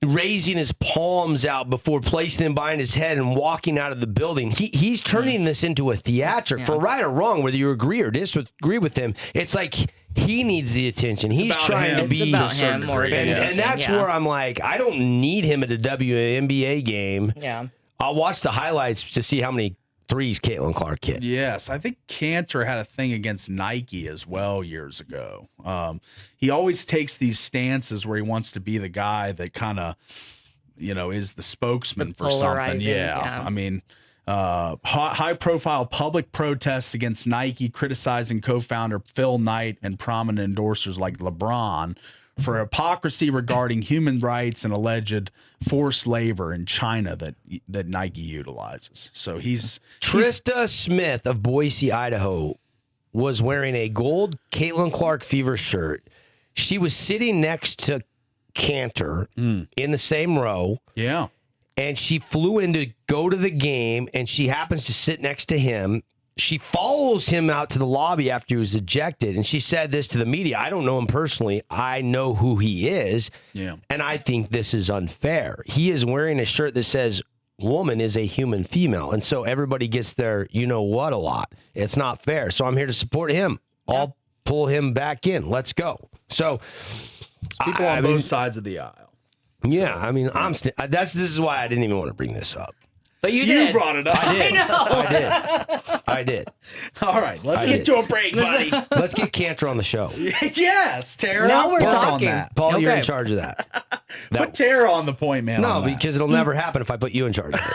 raising his palms out before placing them behind his head and walking out of the building. He's turning this into a theatric. For right or wrong, whether you agree or disagree with him, it's like he needs the attention. He's trying to be about him more than and that's where I'm like, I don't need him at a WNBA game. Yeah. I'll watch the highlights to see how many threes Caitlin Clark hit. Yes, I think Kanter had a thing against Nike as well years ago. He always takes these stances where he wants to be the guy that kind of, is the spokesman for something. Yeah. I mean, high-profile public protests against Nike criticizing co-founder Phil Knight and prominent endorsers like LeBron for hypocrisy regarding human rights and alleged forced labor in China that Nike utilizes. So Trista Smith of Boise, Idaho, was wearing a gold Caitlin Clark Fever shirt. She was sitting next to Kanter in the same row. Yeah. And she flew in to go to the game, and she happens to sit next to him. She follows him out to the lobby after he was ejected, and she said this to the media. I don't know him personally. I know who he is, and I think this is unfair. He is wearing a shirt that says, woman is a human female, and so everybody gets their you-know-what a lot. It's not fair, so I'm here to support him. I'll pull him back in. Let's go. So people on both sides of the aisle. Yeah, I mean, this is why I didn't even want to bring this up. But you did. You brought it up. I did. All right, let's get to a break, buddy. Let's get Kanter on the show. Yes, Tara. Now we're Work talking. on that. Paul, you're in charge of that. Put Tara on the point, man. No, because it'll never happen if I put you in charge of it.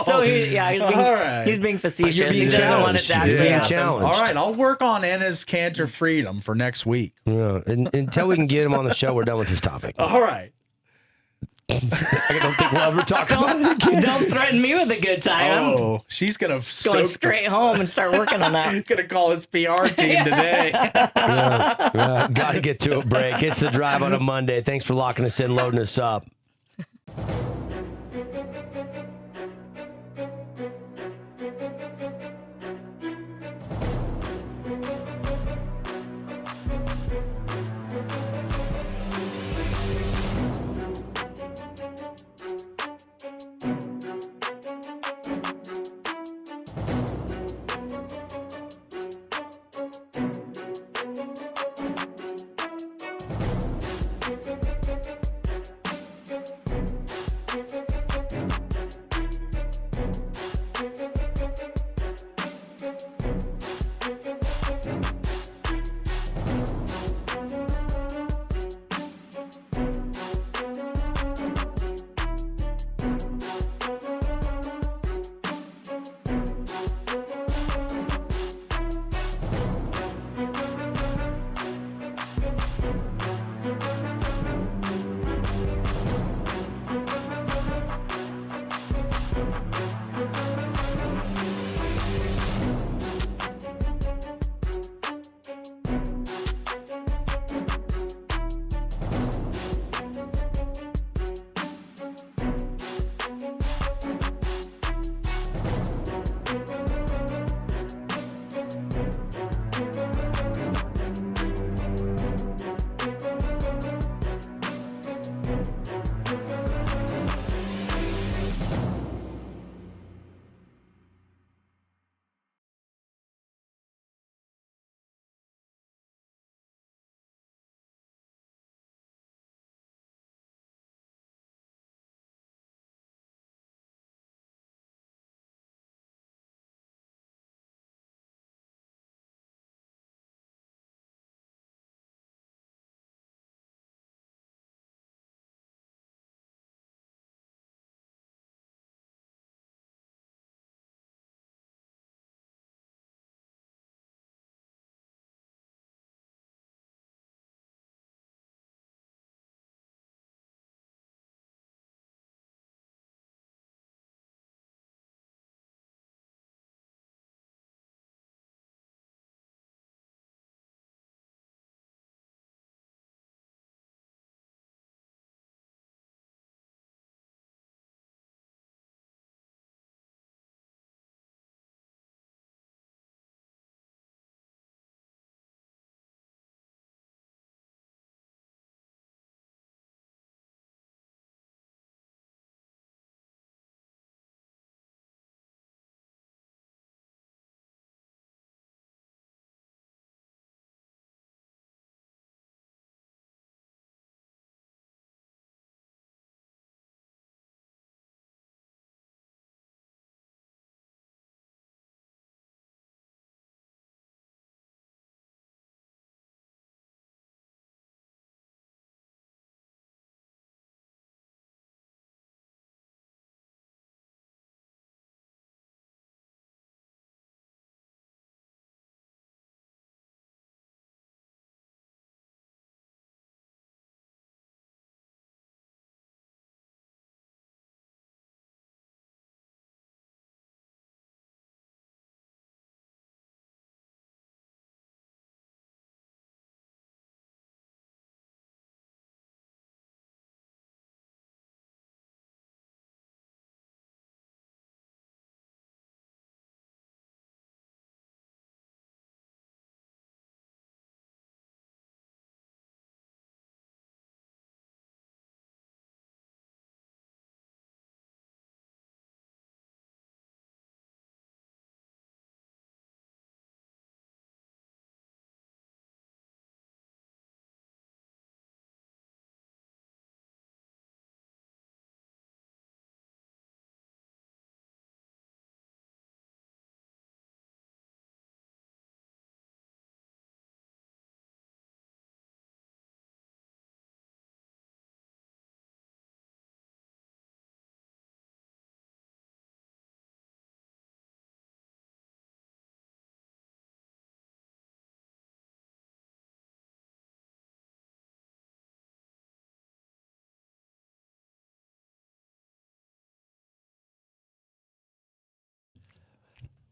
So he's being facetious. He doesn't want it to actually happen. All right, I'll work on Enes Kanter freedom for next week. Yeah, until we can get him on the show, we're done with this topic. All right. I don't think we'll ever talk about it again. Don't threaten me with a good time. Oh, she's gonna go straight home and start working on that. Gonna call his PR team today. Got to get to a break. It's The Drive on a Monday. Thanks for locking us in, loading us up.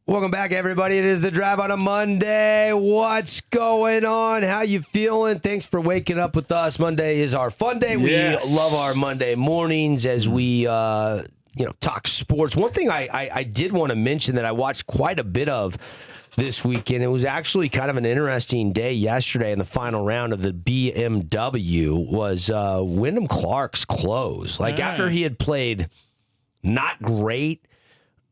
Welcome back, everybody. It is The Drive on a Monday. What's going on? How you feeling? Thanks for waking up with us. Monday is our fun day. Yes. We love our Monday mornings as we talk sports. One thing I did want to mention that I watched quite a bit of this weekend. It was actually kind of an interesting day yesterday in the final round of the BMW was Wyndham Clark's close. Like after he had played not great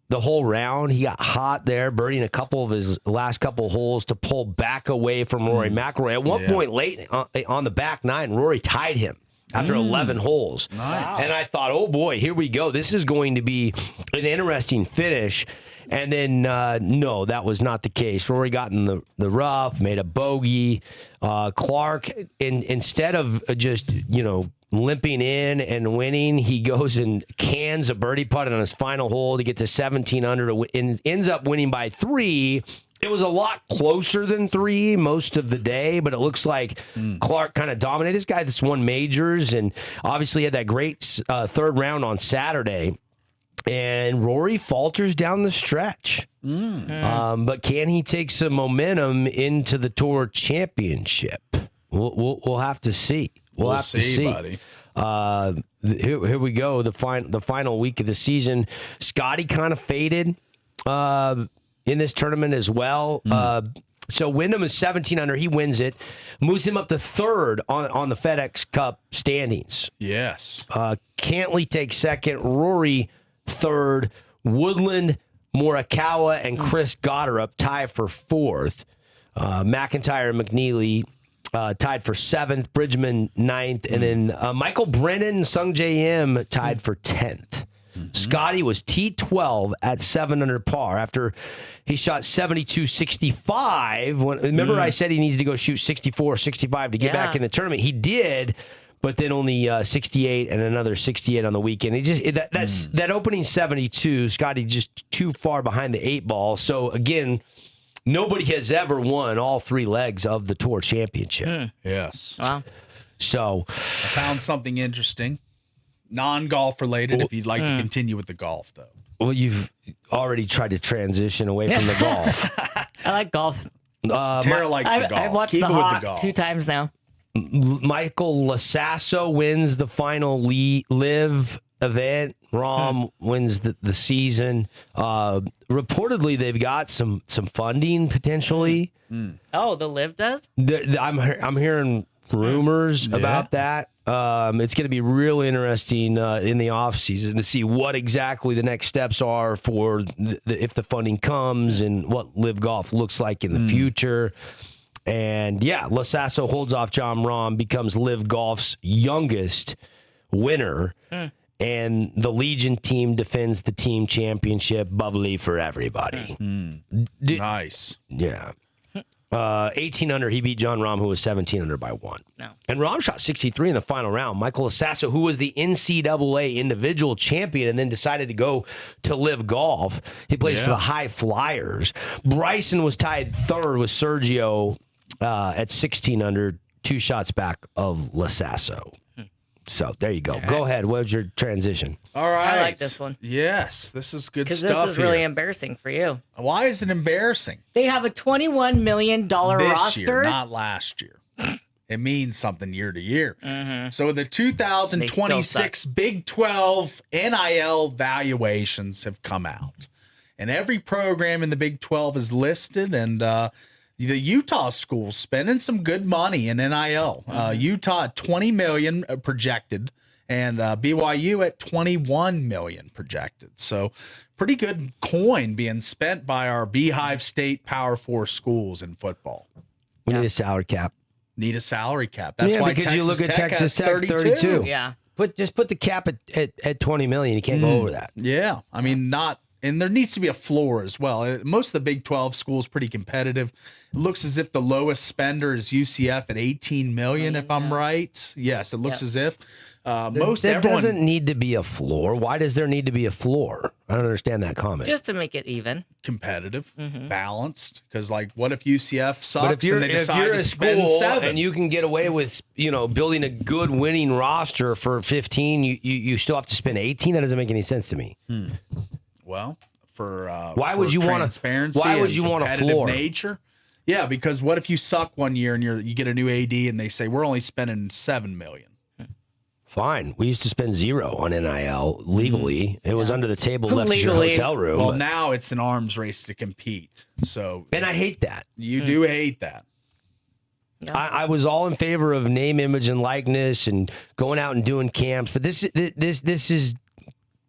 the whole round, he got hot there, birdieing a couple of his last couple holes to pull back away from Rory McIlroy. At one point late on the back nine, Rory tied him after 11 holes. Nice. And I thought, oh boy, here we go. This is going to be an interesting finish. And then, no, that was not the case. Rory got in the rough, made a bogey. Clark, instead of just, limping in and winning, he goes and cans a birdie putt on his final hole to get to 17 under and ends up winning by 3. It was a lot closer than 3 most of the day, but it looks like Clark kind of dominated. This guy that's won majors and obviously had that great third round on Saturday. And Rory falters down the stretch. But can he take some momentum into the Tour Championship? We'll have to see. We'll have to see, buddy. Here we go. The final week of the season. Scotty kind of faded in this tournament as well. So Wyndham is 17 under. He wins it, moves him up to third on the FedEx Cup standings. Yes. Cantley takes second. Rory third. Woodland, Morikawa, and Chris Goddard up tie for fourth. McIntyre and McNeely tied for 7th, Bridgman 9th, and then Michael Brennan and Sung J M tied for 10th. Scotty was T12 at 7 under par after he shot 72-65. Remember I said he needs to go shoot 64, 65 to get back in the tournament. He did, but then only 68 and another 68 on the weekend. He just that opening 72, Scotty just too far behind the 8 ball. So again, nobody has ever won all 3 legs of the Tour Championship. Yes. Wow. So I found something interesting, non-golf related. If you'd like to continue with the golf, though. Well, you've already tried to transition away from the golf. I like golf. Tara likes the golf. I've watched Keep the it with Hawk the golf. 2 times now. Michael Lasasso wins the final live event. Rahm wins the season. Reportedly, they've got some funding potentially. Oh, the live does? I'm hearing rumors about that. It's going to be real interesting in the offseason to see what exactly the next steps are for if the funding comes and what live golf looks like in the future. And Lasasso holds off John Rahm, becomes live golf's youngest winner. And the Legion team defends the team championship. Bubbly for everybody. Nice. Yeah. 18 under, he beat John Rahm, who was 17 under by 1. No. And Rahm shot 63 in the final round. Michael Lasasso, who was the NCAA individual champion and then decided to go to live golf. He plays for the High Flyers. Bryson was tied third with Sergio at 16 under, 2 shots back of Lasasso. So there you go. Right. Go ahead. What was your transition? All right. I like this one. Yes, this is good stuff. Because this is really here. embarrassing for you. Why is it embarrassing? They have a $21 million This roster. year, not last year. It means something year to year. So the 2026 Big 12 NIL valuations have come out. And every program in the Big 12 is listed, and the Utah school's spending some good money in NIL. Utah at $20 million projected, and BYU at $21 million projected. So pretty good coin being spent by our Beehive State Power 4 schools in football. We need a salary cap. Need a salary cap. That's why because Texas you look at Tech Texas has Tech 32. Yeah. Just put the cap at 20 million. You can't go over that. Yeah. I mean, and there needs to be a floor as well. Most of the Big 12 schools pretty competitive. It looks as if the lowest spender is UCF at $18 million, if I'm right. Yes, it looks as if. There doesn't need to be a floor. Why does there need to be a floor? I don't understand that comment. Just to make it even. Competitive, balanced. Because, what if UCF sucks but if you're, and they decide you're to a spend school 7? and you can get away with, building a good winning roster for 15, you still have to spend 18? That doesn't make any sense to me. Well, why would you want transparency? Why would you want a floor? Nature? Yeah, because what if you suck one year and you get a new AD and they say we're only spending $7 million? Fine. We used to spend $0 on NIL legally. It was under the table, left at your hotel room. Well, now it's an arms race to compete. So, and I hate that. You do hate that. I was all in favor of name, image, and likeness, and going out and doing camps. But this is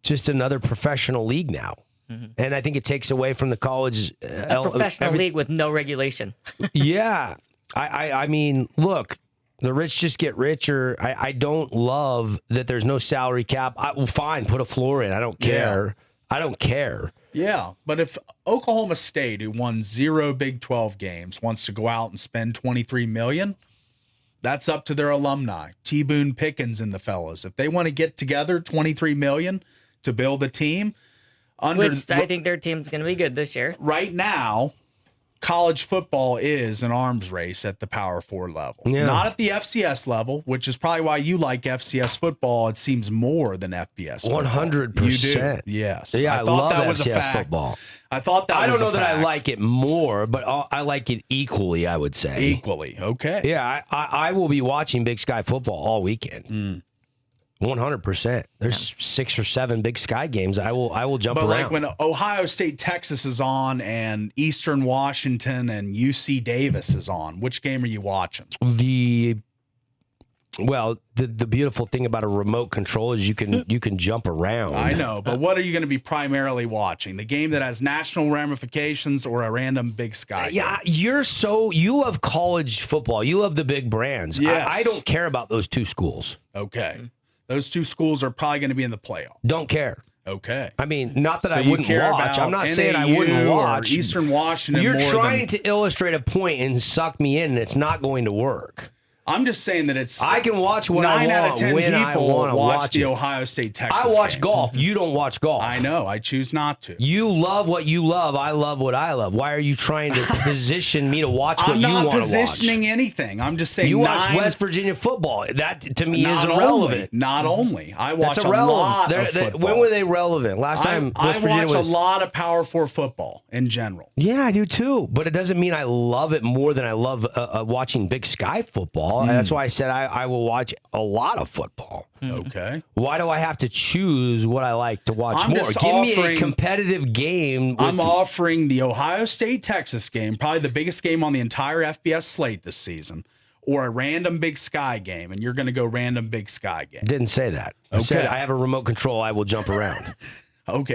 just another professional league now, and I think it takes away from the college professional league with no regulation. Yeah, I mean, look. The rich just get richer. I don't love that there's no salary cap. Fine, put a floor in. I don't care. I don't care. Yeah, but if Oklahoma State, who won 0 Big 12 games, wants to go out and spend $23 million, that's up to their alumni, T. Boone Pickens and the fellas. If they want to get together, $23 million to build a team, which I think their team's going to be good this year. Right now, college football is an arms race at the Power 4 level. Yeah. Not at the FCS level, which is probably why you like FCS football. It seems more than FBS football. 100%. You do? Yes. Yeah, I thought love that was FCS a fact. football. I thought that I was don't a know that I fact. like it more, but I like it equally, I would say. Equally, okay. Yeah, I will be watching Big Sky football all weekend. 100%. There's 6 or 7 Big Sky games. I will jump But around. like when Ohio State, Texas is on and Eastern Washington and UC Davis is on, which game are you watching? The beautiful thing about a remote control is you can jump around. I know, but what are you going to be primarily watching? The game that has national ramifications or a random Big Sky game? Yeah, you love college football. You love the big brands. Yes. I don't care about those 2 schools. Okay. Those 2 schools are probably going to be in the playoff. Don't care. Okay. I mean, not that So I you wouldn't care watch. about I'm not saying I NAU wouldn't or watch. Eastern Washington. You're more trying than, to illustrate a point and suck me in, and it's not going to work. I'm just saying that it's. I can watch what I 9 want out of 10 when I people want to watch watch the it. Ohio State Texas. I watch game. golf. You don't watch golf. I know. I choose not to. You love what you love. I love what I love. Why are you trying to position me to watch what I'm you not want to watch? positioning anything. I'm just saying You watch West Virginia football. That to me is irrelevant. Not only. I watch That's a irrelevant. lot of football. When were they relevant? Last time I West Virginia watch was. a lot of Power 4 football in general. Yeah, I do too. But it doesn't mean I love it more than I love watching Big Sky football. And that's why I said I will watch a lot of football. Okay. Why do I have to choose what I like to watch I'm more? just Give me a offering- competitive game. I'm offering the Ohio State-Texas game, probably the biggest game on the entire FBS slate this season, or a random Big Sky game, and you're going to go random Big Sky game. Didn't say that. I said I have a remote control. I will jump around. Okay.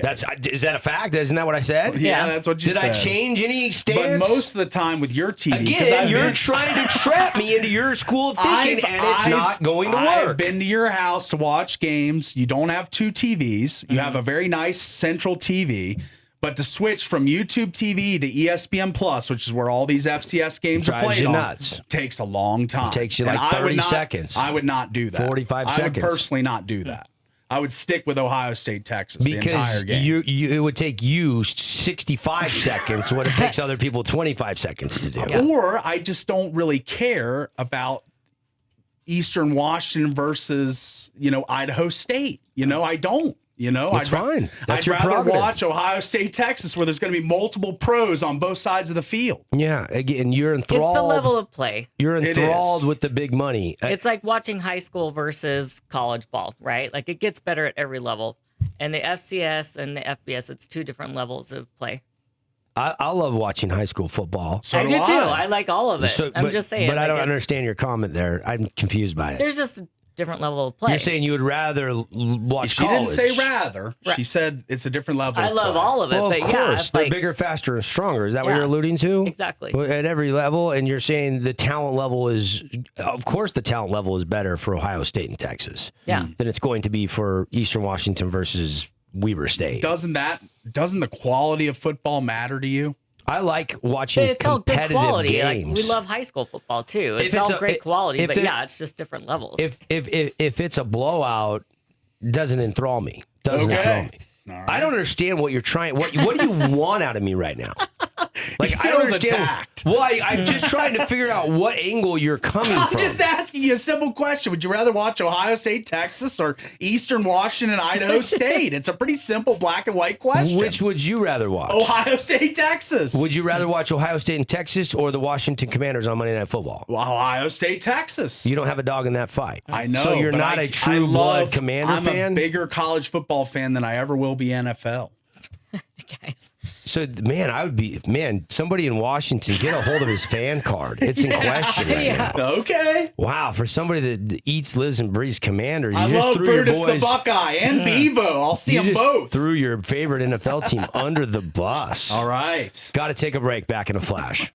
Is that a fact? Isn't that what I said? Yeah, that's what you said. Did I change any stance? But most of the time with your TV, again, you're trying to trap me into your school of thinking, and it's not going to work. I've been to your house to watch games. You don't have 2 TVs. You have a very nice central TV. But to switch from YouTube TV to ESPN Plus, which is where all these FCS games are played on, nuts. Takes a long time. It takes you And like I would 30 not- seconds. I would not do that. 45 I seconds. would personally not do that. I would stick with Ohio State, Texas the entire Because game. it would take you 65 seconds what it takes other people 25 seconds to do. Or I just don't really care about Eastern Washington versus, Idaho State. I don't. That's fine. That's I'd your rather prerogative. watch Ohio State, Texas, where there's going to be multiple pros on both sides of the field. Yeah, again, you're enthralled. It's the level of play. You're enthralled with the big money. It's like watching high school versus college ball, right? Like it gets better at every level. And the FCS and the FBS, it's 2 different levels of play. I love watching high school football. I do too. I like all of it. I'm just saying. But I like, don't it's- understand your comment there. I'm confused by it. There's just a different level of play. You're saying you would rather watch She college. didn't say rather. She said it's a different level. I of love play. all of it, Well, but of yeah, course, it's they're like bigger, faster, and stronger. Is that what Yeah. you're alluding to? Exactly. Well, at every level, and you're saying the talent level is, of course, the talent level is better for Ohio State and Texas. Yeah. Than it's going to be for Eastern Washington versus Weber State. Doesn't the quality of football matter to you? I like watching it's all good competitive quality. games. Like, we love high school football too. It's If all it's a- great quality, if but it- yeah, it's just different levels. If it's a blowout, doesn't enthrall me. Doesn't Okay. enthrall me. I don't understand what you're trying. What do you want out of me right now? Like, He I feels don't understand. attacked. Well, I'm just trying to figure out what angle you're coming from. I'm just asking you a simple question. Would you rather watch Ohio State, Texas, or Eastern Washington, Idaho State? It's a pretty simple black and white question. Which would you rather watch? Ohio State, Texas. Would you rather watch Ohio State and Texas or the Washington Commanders on Monday Night Football? Well, Ohio State, Texas. You don't have a dog in that fight. I know. So you're but not I a true blood Commander I'm fan? a bigger college football fan than I ever will be NFL. Guys. So, man, somebody in Washington, get a hold of his fan card. It's in question right now. Okay. Wow, for somebody that eats, lives, and breathes Commanders, you I just love threw your Brutus boys, the Buckeye and Bevo. I'll see you them just both. threw your favorite NFL team under the bus. All right. Got to take a break. Back in a flash.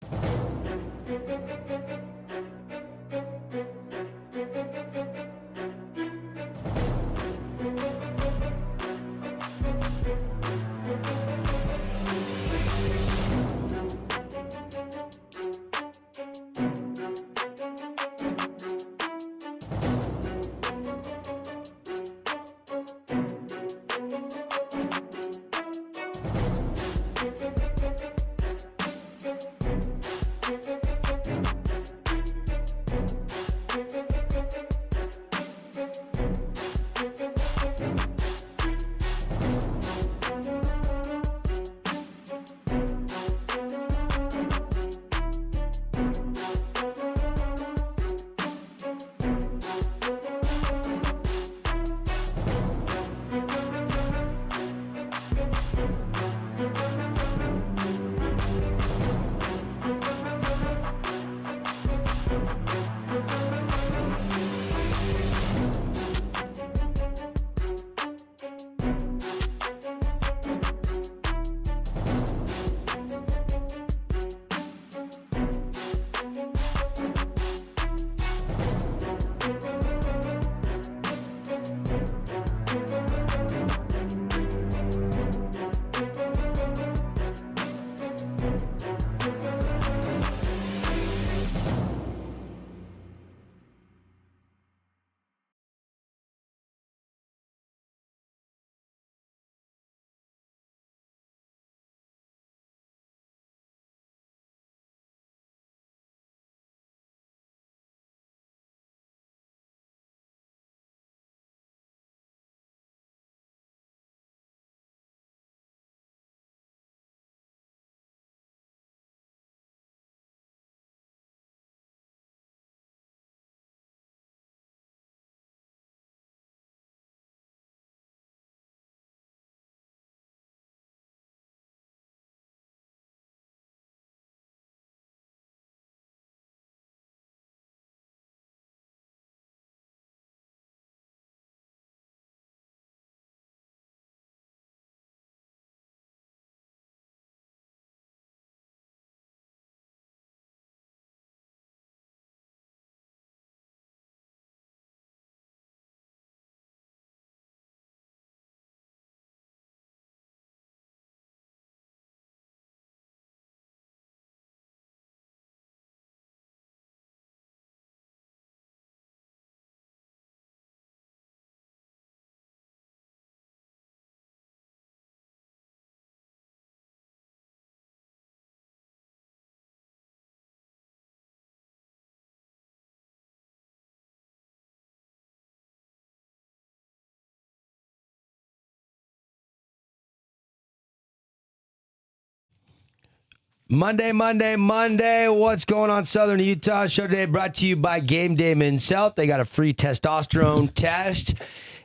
Monday. What's going on, Southern Utah? Show today brought to you by Game Day Men's Health. They got a free testosterone test,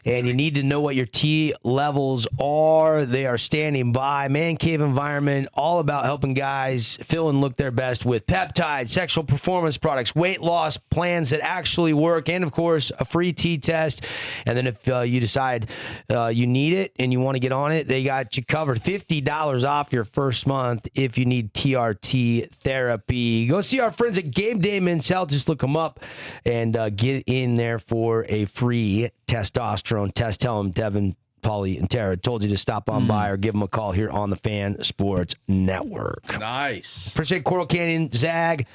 and you need to know what your T levels are. They are standing by. Man cave environment, all about helping guys feel and look their best with peptides, sexual performance products, weight loss plans that actually work, and, of course, a free T test. And then if you decide you need it and you want to get on it, they got you covered. $50 off your first month if you need TRT therapy. Go see our friends at Game Day Men's Health. Just look them up and get in there for a free testosterone test. Tell them Devin, Paulie, and Tara told you to stop on by or give them a call here on the Fan Sports Network. Nice. Appreciate Coral Canyon, Zag,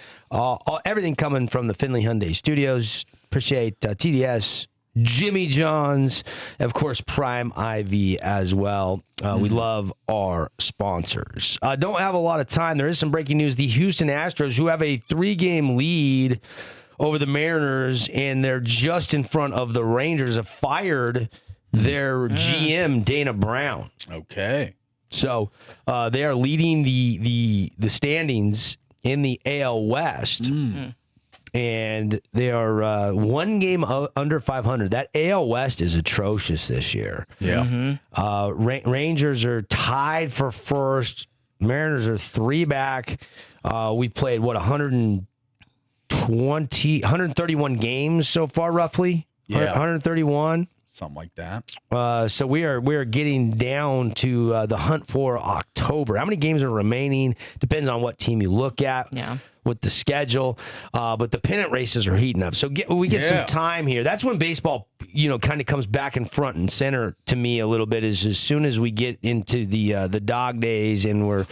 everything coming from the Finley Hyundai Studios. Appreciate TDS Jimmy John's, of course, Prime IV as well. We love our sponsors. Don't have a lot of time. There is some breaking news. The Houston Astros, who have a 3-game lead over the Mariners, and they're just in front of the Rangers, have fired their GM, Dana Brown. Okay. So they are leading the standings in the AL West. And they are 1 game under 500. That AL West is atrocious this year. Yeah. Rangers are tied for first. Mariners are 3 back. We played, 131 games so far, roughly? Yeah. 131. Something like that. So we are getting down to the hunt for October. How many games are remaining? Depends on what team you look at. Yeah. With the schedule, but the pennant races are heating up. So we get some time here. That's when baseball, kind of comes back in front and center to me a little bit. Is as soon as we get into the dog days and we're,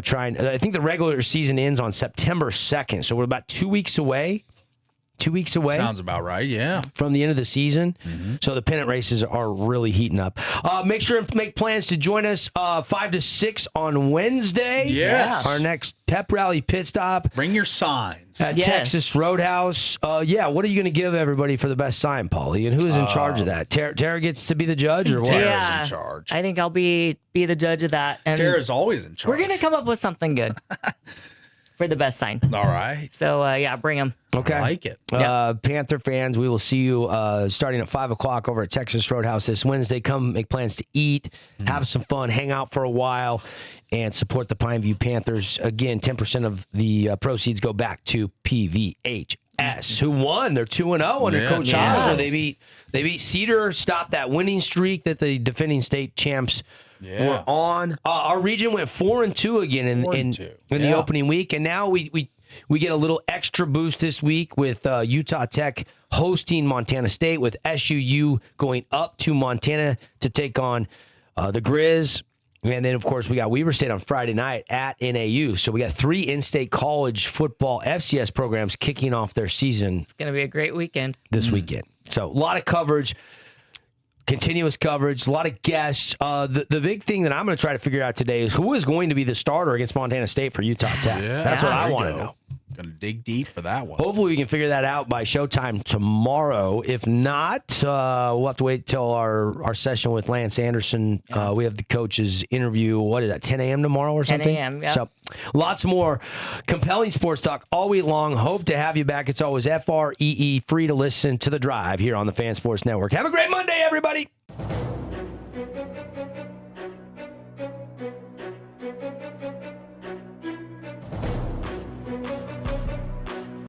trying. I think the regular season ends on September 2nd, so we're about 2 weeks away. 2 weeks away. Sounds about right, yeah. From the end of the season. So the pennant races are really heating up. Make sure and make plans to join us 5 to 6 on Wednesday. Yes. Our next pep rally pit stop. Bring your signs. At Texas Roadhouse. What are you going to give everybody for the best sign, Paulie? And who's in charge of that? Tara gets to be the judge or what? Tara's in charge. I think I'll be the judge of that. And Tara's always in charge. we're going to come up with something good for the best sign. All right. So, bring them. Okay. I like it. Panther fans, we will see you starting at 5 o'clock over at Texas Roadhouse this Wednesday. Come make plans to eat, have some fun, hang out for a while, and support the Pineview Panthers. Again, 10% of the proceeds go back to PVHS, who won. They're 2-0 under Coach Hosmer. They beat Cedar, stopped that winning streak that the defending state champs were on. Our region went 4-2 again in the opening week, and now we get a little extra boost this week with Utah Tech hosting Montana State, with SUU going up to Montana to take on the Grizz. And then, of course, we got Weber State on Friday night at NAU. So we got 3 in-state college football FCS programs kicking off their season. It's going to be a great weekend. This weekend. So a lot of coverage. Continuous coverage, a lot of guests. The big thing that I'm going to try to figure out today is who is going to be the starter against Montana State for Utah Tech. That's what I want to know. Going to dig deep for that one. Hopefully we can figure that out by showtime tomorrow. If not, we'll have to wait till our session with Lance Anderson. We have the coach's interview. What is that, 10 a.m. tomorrow or something? 10 a.m., So lots more compelling sports talk all week long. Hope to have you back. It's always FREE, free to listen to The Drive here on the Fan Sports Network. Have a great Monday, everybody.